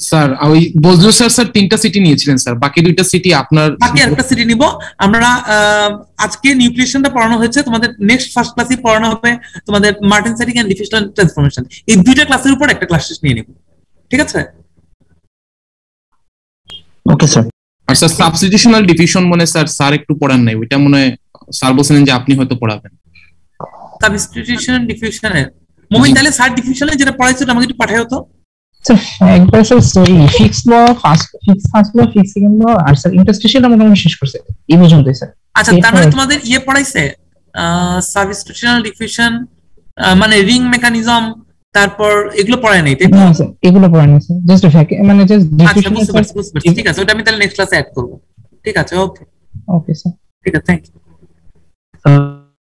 স্যার ওই বজলু স্যার 3টা সিটি নিয়েছিলেন স্যার, বাকি 2টা সিটি আপনার। বাকি আরেকটা সিটি নিব আমরা। আজকে নিউক্লিয়েশনটা পড়ানো হয়েছে, তোমাদের নেক্সট ফার্স্ট ক্লাসে পড়ানো হবে তোমাদের martensitic and diffusion transformation. এই 2টা ক্লাসের উপর একটা ক্লাস নিয়ে নিব, ঠিক আছে? Okay sir. আর স্যার সাবস্টিটিউশনাল ডিফিউশন মনে স্যার একটু পড়ান নাই, ওইটা মনে স্যার বলছিলেন যে আপনি হয়তো পড়াবেন। সাবস্টিটিউশন ডিফিউশনের মোমিন তাহলে স্যার ডিফিউশনে যেটা পড়াইছো ওটা আমাকে একটু পাঠাও তো। স্যার একবার sir fix law first law fix second law আর স্যার ইন্টারস্টিশিয়াল মোটামুটি শেষ করছে এই পর্যন্তই স্যার। আচ্ছা, তার মানে তোমাদের পড়াইছে সাবস্টিটিউশনাল ডিফিউশন মানে রিং মেকানিজম, তারপর এগুলো পড়ায় নাই তাই না? স্যার এগুলো পড়ায় নাই স্যার, জাস্ট মানে জাস্ট ডিফিউশন। ঠিক আছে, ওটা আমি তাহলে নেক্সট ক্লাসে অ্যাড করব। ঠিক আছে, ওকে ওকে স্যার, ঠিক আছে, থ্যাংক ইউ।